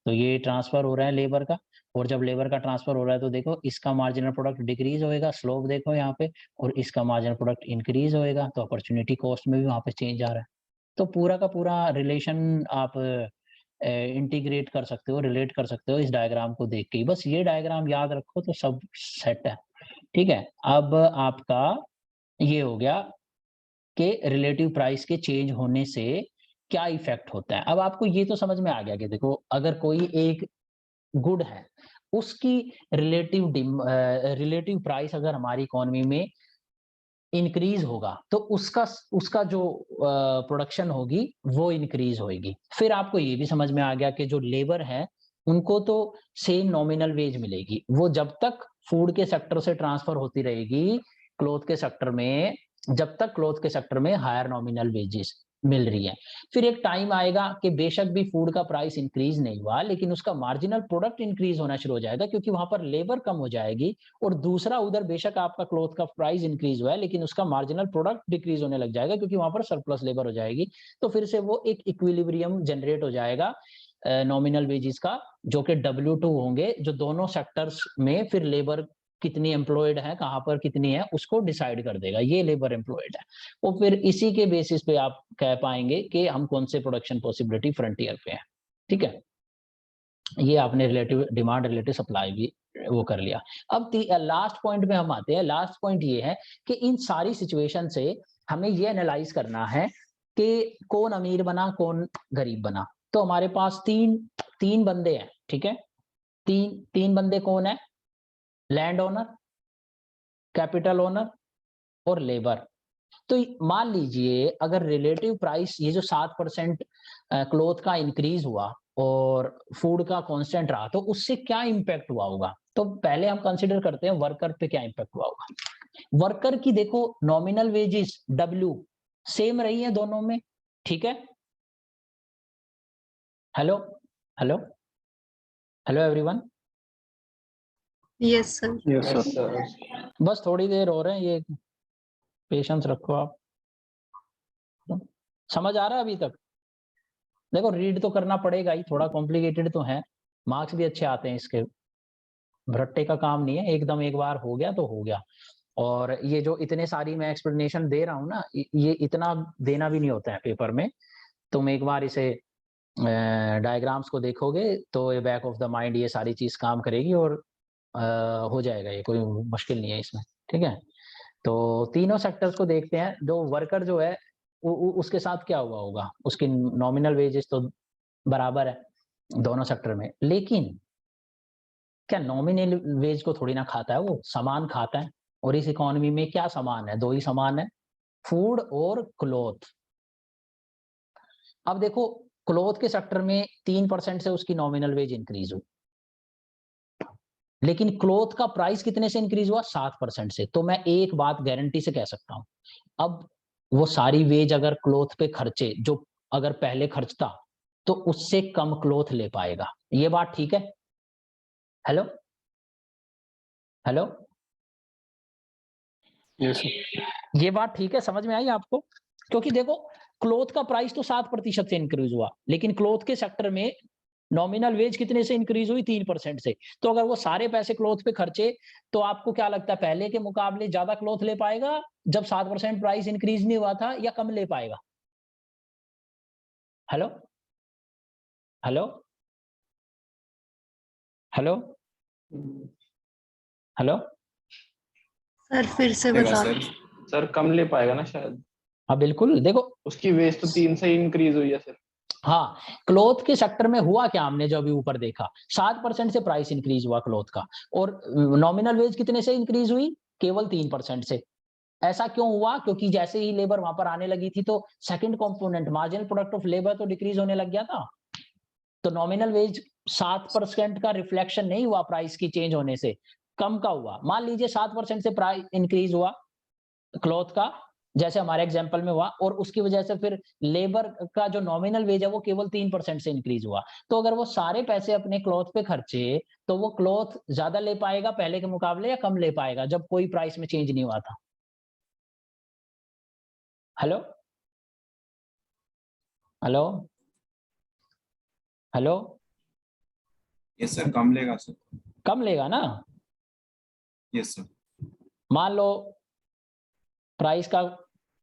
तो ये ट्रांसफर हो रहा है लेबर का, और जब लेबर का ट्रांसफर हो रहा है तो देखो इसका मार्जिनल प्रोडक्ट डिक्रीज होएगा, स्लोप देखो यहाँ पे, और इसका मार्जिनल प्रोडक्ट इंक्रीज होएगा, तो अपॉर्चुनिटी कॉस्ट में भी वहां पे चेंज आ रहा है। तो पूरा का पूरा रिलेशन आप इंटीग्रेट कर सकते हो, रिलेट कर सकते हो इस डायग्राम को देख के ही। बस ये डायग्राम याद रखो तो सब सेट है। ठीक है, अब आपका ये हो गया कि रिलेटिव प्राइस के चेंज होने से क्या इफेक्ट होता है। अब आपको ये तो समझ में आ गया कि देखो अगर कोई एक गुड है, उसकी रिलेटिव प्राइस अगर हमारी इकोनॉमी में इंक्रीज होगा तो उसका जो प्रोडक्शन होगी वो इंक्रीज होगी। फिर आपको ये भी समझ में आ गया कि जो लेबर है उनको तो सेम नॉमिनल वेज मिलेगी, वो जब तक फूड के सेक्टर से ट्रांसफर होती रहेगी क्लॉथ के सेक्टर में, जब तक क्लॉथ के सेक्टर में हायर नॉमिनल वेजेस मिल रही है। फिर एक टाइम आएगा कि बेशक भी फूड का प्राइस इंक्रीज नहीं हुआ, लेकिन उसका मार्जिनल प्रोडक्ट इंक्रीज होना शुरू हो जाएगा, क्योंकि वहां पर लेबर कम हो जाएगी, और दूसरा उधर बेशक आपका क्लॉथ का प्राइस इंक्रीज हुआ है लेकिन उसका मार्जिनल प्रोडक्ट डिक्रीज होने लग जाएगा, क्योंकि वहां पर सरप्लस लेबर हो जाएगी। तो फिर से वो एक इक्विलिब्रियम जनरेट हो जाएगा नॉमिनल वेजेस का, जो कि W2 होंगे, जो दोनों सेक्टर्स में फिर लेबर कितनी एम्प्लॉयड है, कहां पर कितनी है, उसको डिसाइड कर देगा, ये लेबर एम्प्लॉयड है। और फिर इसी के बेसिस पे आप कह पाएंगे कि हम कौन से प्रोडक्शन पॉसिबिलिटी फ्रंटियर पे हैं। ठीक है, ये आपने रिलेटिव डिमांड रिलेटिव सप्लाई भी वो कर लिया। अब लास्ट पॉइंट पे हम आते हैं। लास्ट पॉइंट ये है कि इन सारी सिचुएशन से हमें ये एनालाइज करना है कि कौन अमीर बना कौन गरीब बना। तो हमारे पास तीन बंदे हैं। ठीक है, तीन बंदे कौन है, लैंड ओनर, कैपिटल ओनर और लेबर। तो मान लीजिए अगर रिलेटिव प्राइस ये जो 7% क्लॉथ का इंक्रीज हुआ और फूड का कांस्टेंट रहा, तो उससे क्या इंपैक्ट हुआ होगा। तो पहले हम कंसीडर करते हैं वर्कर पे क्या इंपैक्ट हुआ होगा। वर्कर की देखो नॉमिनल वेजेस W सेम रही है दोनों में। ठीक है, hello hello hello everyone. Yes, sir. Yes, Yes, sir. sir. बस थोड़ी देर हो रहे हैं, ये पेशेंस रखो आप। समझ आ रहा है अभी तक? देखो रीड तो करना पड़ेगा ही, थोड़ा कॉम्प्लिकेटेड तो है, मार्क्स भी अच्छे आते हैं इसके, भट्टे का काम नहीं है, एकदम एक बार हो गया तो हो गया। और ये जो इतने सारी मैं एक्सप्लेनेशन दे रहा हूँ ना, ये इतना देना भी नहीं होता है पेपर में। तुम एक बार इसे डायग्राम्स को देखोगे तो ये बैक ऑफ द माइंड ये सारी चीज काम करेगी, और हो जाएगा, ये कोई मुश्किल नहीं है इसमें। ठीक है, तो तीनों सेक्टर्स को देखते हैं। जो वर्कर जो है उसके साथ क्या हुआ होगा, उसकी नॉमिनल वेजेस तो बराबर है दोनों सेक्टर में, लेकिन क्या नॉमिनल वेज को थोड़ी ना खाता है, वो सामान खाता है। और इस इकोनॉमी में क्या सामान है, दो ही सामान है, फूड और क्लॉथ। अब देखो क्लॉथ के सेक्टर में 3% से उसकी नॉमिनल वेज इंक्रीज हुई, लेकिन क्लॉथ का प्राइस कितने से इंक्रीज हुआ, 7% से। तो मैं एक बात गारंटी से कह सकता हूं, अब वो सारी वेज अगर क्लॉथ पे खर्चे जो अगर पहले खर्चता, तो उससे कम क्लॉथ ले पाएगा। ये बात ठीक है? Hello hello, Yes, sir. ये बात ठीक है, समझ में आई आपको? क्योंकि देखो क्लॉथ का प्राइस तो 7% से इंक्रीज हुआ, लेकिन क्लॉथ के सेक्टर में नॉमिनल वेज कितने से इंक्रीज हुई, 3% से। तो अगर वो सारे पैसे क्लॉथ पे खर्चे, तो आपको क्या लगता है पहले के मुकाबले ज्यादा क्लॉथ ले पाएगा जब 7% प्राइस इंक्रीज नहीं हुआ था, या कम ले पाएगा? Hello hello hello, hello, sir फिर से देगा बता सर। सर कम ले पाएगा ना शायद, हाँ बिल्कुल, देखो उसकी वेज तो 3 से इंक्रीज हुई है सर। हाँ, क्लोथ के सेक्टर में हुआ क्या, हमने जो अभी ऊपर देखा 7% से प्राइस इंक्रीज हुआ क्लोथ का, और नॉमिनल वेज कितने से इंक्रीज हुई, केवल 3% से। ऐसा क्यों हुआ, क्योंकि जैसे ही लेबर वहां पर आने लगी थी तो second component marginal product of labour तो डिक्रीज होने लग गया था। तो नॉमिनल वेज 7% का रिफ्लेक्शन नहीं हुआ प्राइस की चेंज होने से, कम का हुआ। मान लीजिए 7% से प्राइस इंक्रीज हुआ क्लॉथ का, जैसे हमारे एग्जांपल में हुआ, और उसकी वजह से फिर लेबर का जो नॉमिनल वेज है वो केवल 3% से इंक्रीज हुआ। तो अगर वो सारे पैसे अपने क्लॉथ पे खर्चे तो वो क्लॉथ ज्यादा ले पाएगा पहले के मुकाबले या कम ले पाएगा, जब कोई प्राइस में चेंज नहीं हुआ था। Hello hello hello, yes sir, कम लेगा सर। कम लेगा ना। Yes sir. मान लो प्राइस का,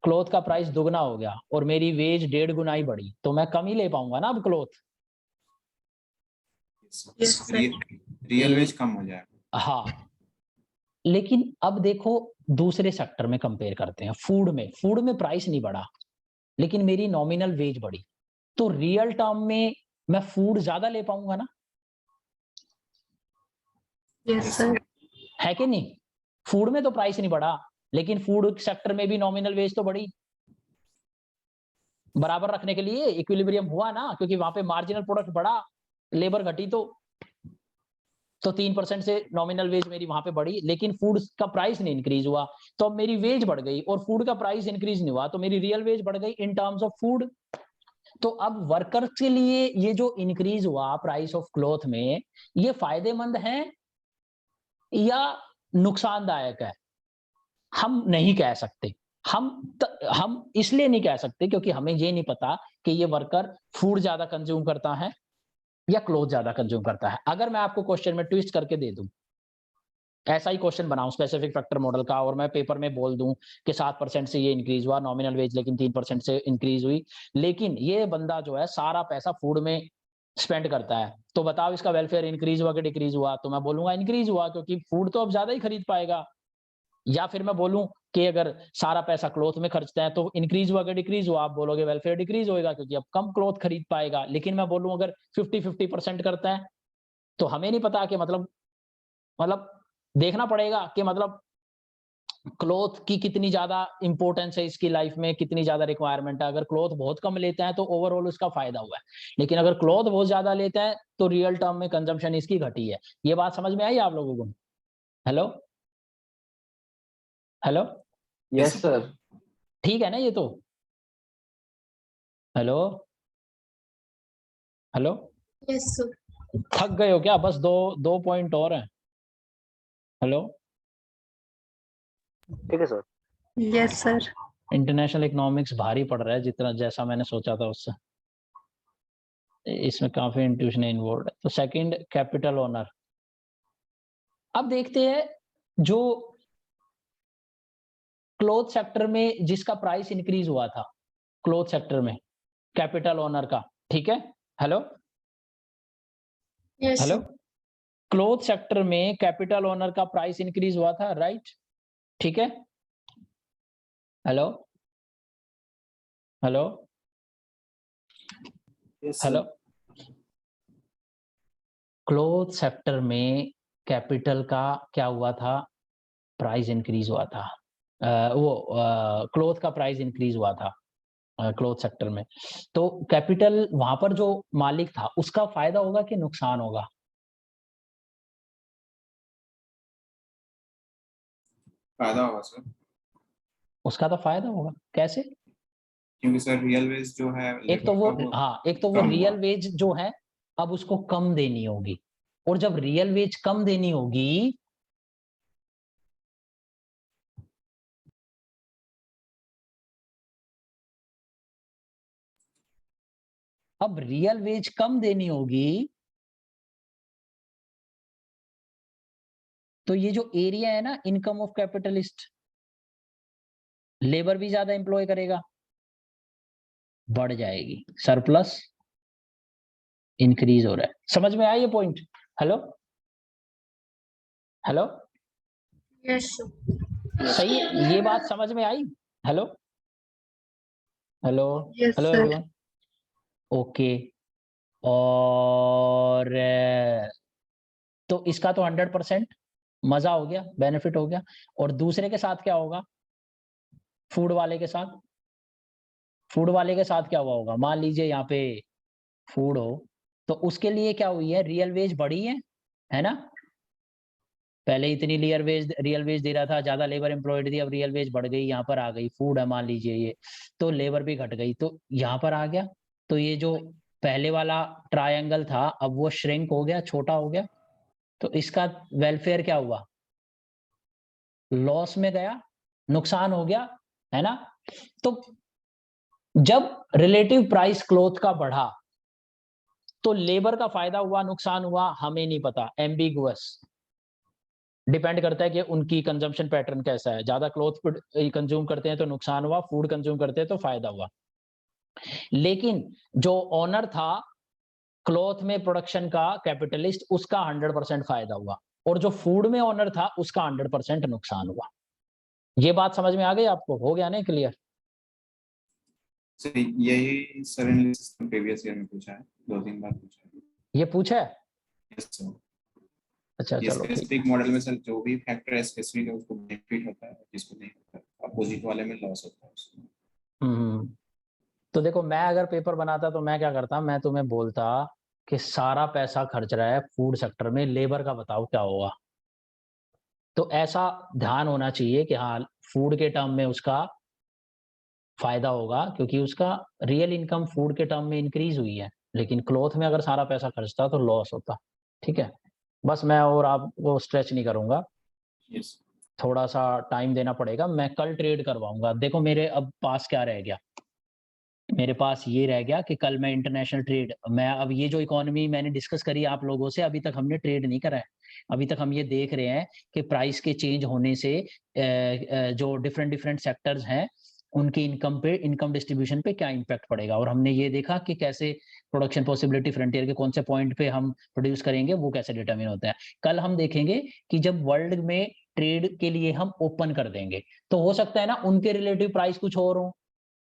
क्लॉथ का प्राइस दुगना हो गया और मेरी वेज 1.5 गुना ही बढ़ी, तो मैं कम ही ले पाऊंगा ना अब cloth. Yes, sir. Real wage कम हो जाएगा। हाँ, लेकिन अब देखो दूसरे सेक्टर में कंपेयर करते हैं, फूड में प्राइस नहीं बढ़ा लेकिन मेरी नॉमिनल वेज बढ़ी, तो रियल टर्म में मैं फूड ज्यादा ले पाऊंगा ना, Yes, sir. है कि नहीं। फूड में तो प्राइस नहीं बढ़ा लेकिन फूड सेक्टर में भी नॉमिनल वेज तो बढ़ी, बराबर रखने के लिए इक्विलिब्रियम हुआ ना, क्योंकि वहां पे मार्जिनल प्रोडक्ट बढ़ा, लेबर घटी, तो 3% से नॉमिनल वेज मेरी वहां पे बढ़ी, लेकिन फूड का प्राइस नहीं इंक्रीज हुआ, तो अब मेरी वेज बढ़ गई, और फूड का प्राइस इंक्रीज नहीं हुआ तो मेरी रियल वेज बढ़ गई इन टर्म्स ऑफ फूड। तो अब वर्कर्स के लिए ये जो इंक्रीज हुआ प्राइस ऑफ क्लॉथ में, ये फायदेमंद है या नुकसानदायक है, हम नहीं कह सकते। हम इसलिए नहीं कह सकते क्योंकि हमें ये नहीं पता कि ये वर्कर फूड ज्यादा कंज्यूम करता है या क्लोथ ज्यादा कंज्यूम करता है। अगर मैं आपको क्वेश्चन में ट्विस्ट करके दे दूं, ऐसा ही क्वेश्चन बनाऊं स्पेसिफिक फैक्टर मॉडल का, और मैं पेपर में बोल दूं कि 7% से ये इंक्रीज हुआ नॉमिनल वेज, लेकिन 3% से इंक्रीज हुई, लेकिन ये बंदा जो है सारा पैसा फूड में स्पेंड करता है, तो बताओ इसका वेलफेयर इंक्रीज हुआ कि डिक्रीज हुआ, तो मैं बोलूंगा इंक्रीज हुआ, क्योंकि फूड तो अब ज्यादा ही खरीद पाएगा। या फिर मैं बोलूं कि अगर सारा पैसा क्लॉथ में खर्चता है तो इंक्रीज हुआ कि डिक्रीज हुआ, आप बोलोगे वेलफेयर डिक्रीज होएगा क्योंकि अब कम क्लॉथ खरीद पाएगा। लेकिन मैं बोलूं अगर 50-50% करता है, तो हमें नहीं पता कि मतलब देखना पड़ेगा कि मतलब क्लॉथ की कितनी ज्यादा इंपॉर्टेंस है इसकी लाइफ में, कितनी ज्यादा रिक्वायरमेंट है। अगर क्लॉथ बहुत कम लेते हैं तो ओवरऑल उसका फायदा हुआ है, लेकिन अगर क्लॉथ बहुत ज्यादा लेते हैं तो रियल टर्म में कंजम्पशन इसकी घटी है। ये बात समझ में आई आप लोगों को? Hello hello, yes sir. ठीक है ना ये तो? Hello hello, Yes, sir. थक गए हो क्या? बस दो दो पॉइंट और हैं। हेलो, ठीक है sir. Yes, sir. International economics भारी पड़ रहा है जितना जैसा मैंने सोचा था उससे, इसमें काफी इंट्यूशन इन्वॉल्व है। तो सेकंड कैपिटल ओनर। अब देखते हैं जो क्लॉथ सेक्टर में जिसका प्राइस इंक्रीज हुआ था, क्लॉथ सेक्टर में कैपिटल ओनर का, ठीक है। Hello Yes, hello, sir. Cloth sector में कैपिटल ओनर का प्राइस इंक्रीज हुआ था, राइट? ठीक है। Hello hello yes hello, sir. Cloth sector में कैपिटल का क्या हुआ था, प्राइस इंक्रीज हुआ था। वो क्लॉथ का प्राइस इंक्रीज हुआ था क्लॉथ सेक्टर में, तो कैपिटल वहां पर जो मालिक था उसका फायदा होगा कि नुकसान होगा? फायदा होगा सर, उसका तो फायदा होगा। कैसे? क्योंकि सर रियल वेज जो है एक तो लेबर वो का वो हाँ, एक तो वो कम हुआ। रियल वेज जो है अब उसको कम देनी होगी, और जब रियल वेज कम देनी होगी अब रियल वेज कम देनी होगी तो ये जो एरिया है ना इनकम ऑफ कैपिटलिस्ट, लेबर भी ज्यादा एम्प्लॉय करेगा, बढ़ जाएगी, सरप्लस इंक्रीज हो रहा है। समझ में आया ये point? Hello hello, Yes, sir. सही है, ये बात समझ में आई? Hello hello Yes, hello sir. Everyone. Okay, और तो इसका तो 100% मजा हो गया, बेनिफिट हो गया। और दूसरे के साथ क्या होगा? फूड वाले के साथ, फूड वाले के साथ क्या हुआ होगा? मान लीजिए यहाँ पे फूड हो, तो उसके लिए क्या हुई है? रियल वेज बढ़ी है ना? पहले इतनी रियल वेज दे रहा था, ज्यादा लेबर एम्प्लॉयड थी, अब रियल वेज बढ़ गई, यहाँ पर आ गई। फूड है मान लीजिए ये, तो लेबर भी घट गई, तो यहाँ पर आ गया। तो ये जो पहले वाला ट्रायंगल था, अब वो श्रिंक हो गया, छोटा हो गया। तो इसका वेलफेयर क्या हुआ? लॉस में गया, नुकसान हो गया, है ना? तो जब रिलेटिव प्राइस क्लोथ का बढ़ा, तो लेबर का फायदा हुआ, नुकसान हुआ, हमें नहीं पता, एम्बिगुअस। डिपेंड करता है कि उनकी कंजम्पशन पैटर्न कैसा है। ज्यादा क्लोथ कंज्यूम करते हैं तो नुकसान हुआ, फूड कंज्यूम करते हैं तो फायदा हुआ। लेकिन जो ओनर था क्लॉथ में प्रोडक्शन का, कैपिटलिस्ट, उसका 100% फायदा हुआ, और जो फूड में ओनर था उसका 100% नुकसान हुआ। ये बात समझ में आ गई आपको? हो गया ना क्लियर? सर यही सर एनालिसिस प्रीवियस ईयर में पूछा है, 2-3 बार पूछा है। ये पूछा है? Yes sir. अच्छा ये चलो ठीक। स्पेसिफिक मॉडल में सर जो भी फैक्टर है स्पेसिफिक है उसको बेनिफिट होता है, जिसको नहीं होता अपोजिट वाले में लॉस होता है उसको। तो देखो, मैं अगर पेपर बनाता तो मैं क्या करता? मैं तुम्हें बोलता कि सारा पैसा खर्च रहा है फूड सेक्टर में, लेबर का बताओ क्या होगा। तो ऐसा ध्यान होना चाहिए कि हाँ, फूड के टर्म में उसका फायदा होगा, क्योंकि उसका रियल इनकम फूड के टर्म में इंक्रीज हुई है। लेकिन क्लॉथ में अगर सारा पैसा खर्चता तो लॉस होता। ठीक है, बस मैं और आपको स्ट्रेच नहीं करूंगा, यस थोड़ा सा टाइम देना पड़ेगा। मैं कल ट्रेड करवाऊंगा। देखो मेरे अब पास क्या रह गया, मेरे पास ये रह गया कि कल मैं इंटरनेशनल ट्रेड, मैं अब ये जो इकोनॉमी मैंने डिस्कस करी आप लोगों से, अभी तक हमने ट्रेड नहीं करा है। अभी तक हम ये देख रहे हैं कि प्राइस के चेंज होने से जो डिफरेंट डिफरेंट सेक्टर्स हैं उनकी इनकम पे, इनकम डिस्ट्रीब्यूशन पे क्या इम्पैक्ट पड़ेगा। और हमने ये देखा कि कैसे प्रोडक्शन पॉसिबिलिटी फ्रंटियर के कौन से पॉइंट पे हम प्रोड्यूस करेंगे, वो कैसे डिटरमिन होता है। कल हम देखेंगे कि जब वर्ल्ड में ट्रेड के लिए हम ओपन कर देंगे, तो हो सकता है ना उनके रिलेटिव प्राइस कुछ और हो,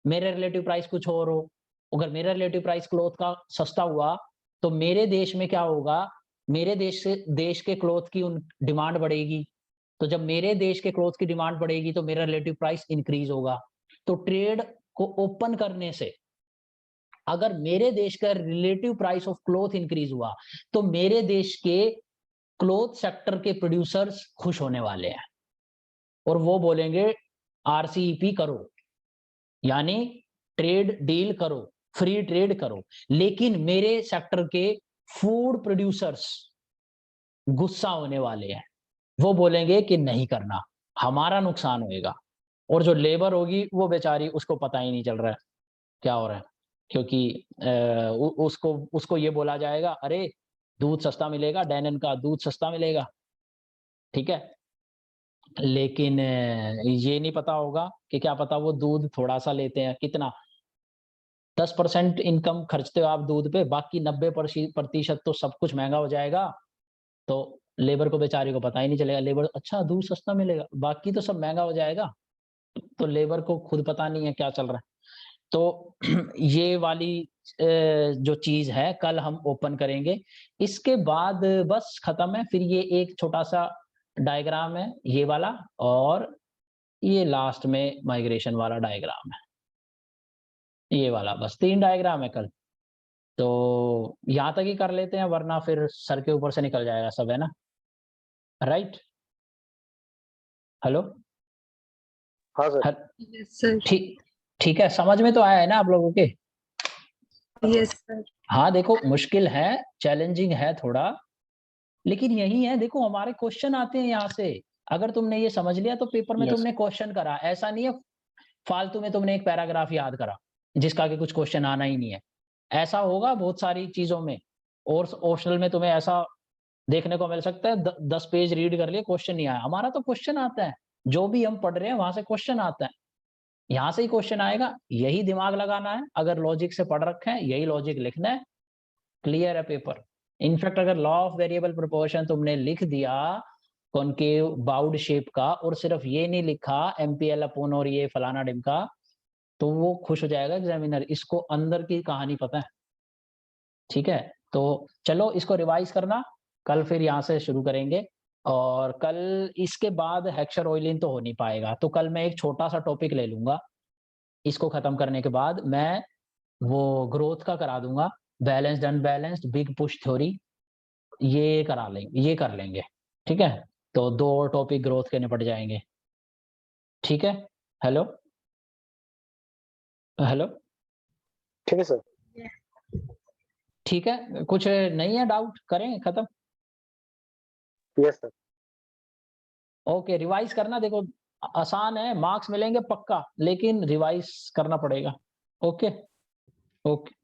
मेरे रिलेटिव प्राइस कुछ और हो। अगर मेरा रिलेटिव प्राइस क्लॉथ का सस्ता हुआ तो मेरे देश में क्या होगा? मेरे देश के क्लॉथ की डिमांड बढ़ेगी। तो जब मेरे देश के क्लॉथ की डिमांड बढ़ेगी तो मेरा रिलेटिव प्राइस इंक्रीज होगा। तो ट्रेड को ओपन करने से अगर मेरे देश का relative price of cloth increase हुआ तो मेरे देश के क्लॉथ सेक्टर के प्रोड्यूसर्स खुश होने वाले हैं, और वो बोलेंगे आरसीईपी करो, यानी ट्रेड डील करो, फ्री ट्रेड करो। लेकिन मेरे सेक्टर के फूड प्रोड्यूसर्स गुस्सा होने वाले हैं, वो बोलेंगे कि नहीं करना, हमारा नुकसान होएगा। और जो लेबर होगी वो बेचारी, उसको पता ही नहीं चल रहा है क्या हो रहा है, क्योंकि उसको उसको ये बोला जाएगा, अरे दूध सस्ता मिलेगा, डैनन का दूध सस्ता मिलेगा। ठीक है, लेकिन ये नहीं पता होगा कि क्या पता वो दूध थोड़ा सा लेते हैं, कितना 10% इनकम खर्चते हो आप दूध पे, बाकी 90% तो सब कुछ महंगा हो जाएगा। तो लेबर को बेचारे को पता ही नहीं चलेगा, लेबर अच्छा दूध सस्ता मिलेगा, बाकी तो सब महंगा हो जाएगा। तो लेबर को खुद पता नहीं है क्या चल रहा है। तो ये वाली जो चीज है कल हम ओपन करेंगे। इसके बाद बस खत्म है। फिर ये एक छोटा सा डायग्राम है ये वाला, और ये लास्ट में माइग्रेशन वाला डायग्राम है ये वाला। बस 3 डायग्राम है कल। तो यहाँ तक ही कर लेते हैं, वरना फिर सर के ऊपर से निकल जाएगा सब, है ना? राइट? हेलो? हाँ सर। Yes, sir. ठीक ठीक है, समझ में तो आया है ना आप लोगों के? Yes, sir. हाँ देखो, मुश्किल है, चैलेंजिंग है थोड़ा, लेकिन यही है। देखो हमारे क्वेश्चन आते हैं यहाँ से। अगर तुमने ये समझ लिया तो पेपर में Yes. तुमने क्वेश्चन करा, ऐसा नहीं है फालतू में तुमने एक पैराग्राफ याद करा जिसका कि कुछ क्वेश्चन आना ही नहीं है। ऐसा होगा बहुत सारी चीजों में, और ऑप्शनल में तुम्हें ऐसा देखने को मिल सकता है 10 पेज रीड कर लिए, क्वेश्चन नहीं आया। हमारा तो क्वेश्चन आता है, जो भी हम पढ़ रहे हैं वहां से क्वेश्चन आता है, यहाँ से ही क्वेश्चन आएगा। यही दिमाग लगाना है, अगर लॉजिक से पढ़ रखे हैं यही लॉजिक लिखना है, क्लियर है पेपर। इनफैक्ट अगर लॉ ऑफ वेरिएबल प्रोपोर्शन तुमने लिख दिया कॉनकेव बाउड शेप का, और सिर्फ ये नहीं लिखा MPL अपॉन और ये फलाना डिमका, तो वो खुश हो जाएगा एग्जामिनर, इसको अंदर की कहानी पता है। ठीक है, तो चलो इसको रिवाइज करना, कल फिर यहाँ से शुरू करेंगे। और कल इसके बाद हेक्सर ऑयलिन तो हो नहीं पाएगा, तो कल मैं एक छोटा सा टॉपिक ले लूंगा, इसको खत्म करने के बाद मैं वो ग्रोथ का करा दूंगा, balanced unbalanced, big push theory, ये करा लेंगे, ये कर लेंगे। ठीक है, तो 2 और टॉपिक ग्रोथ के निपट जाएंगे। ठीक है, हेलो हेलो, ठीक है सर। ठीक है, कुछ नहीं है डाउट, करें खत्म? Yes sir. ओके, रिवाइज करना, देखो आसान है, मार्क्स मिलेंगे पक्का, लेकिन रिवाइज करना पड़ेगा। Okay okay.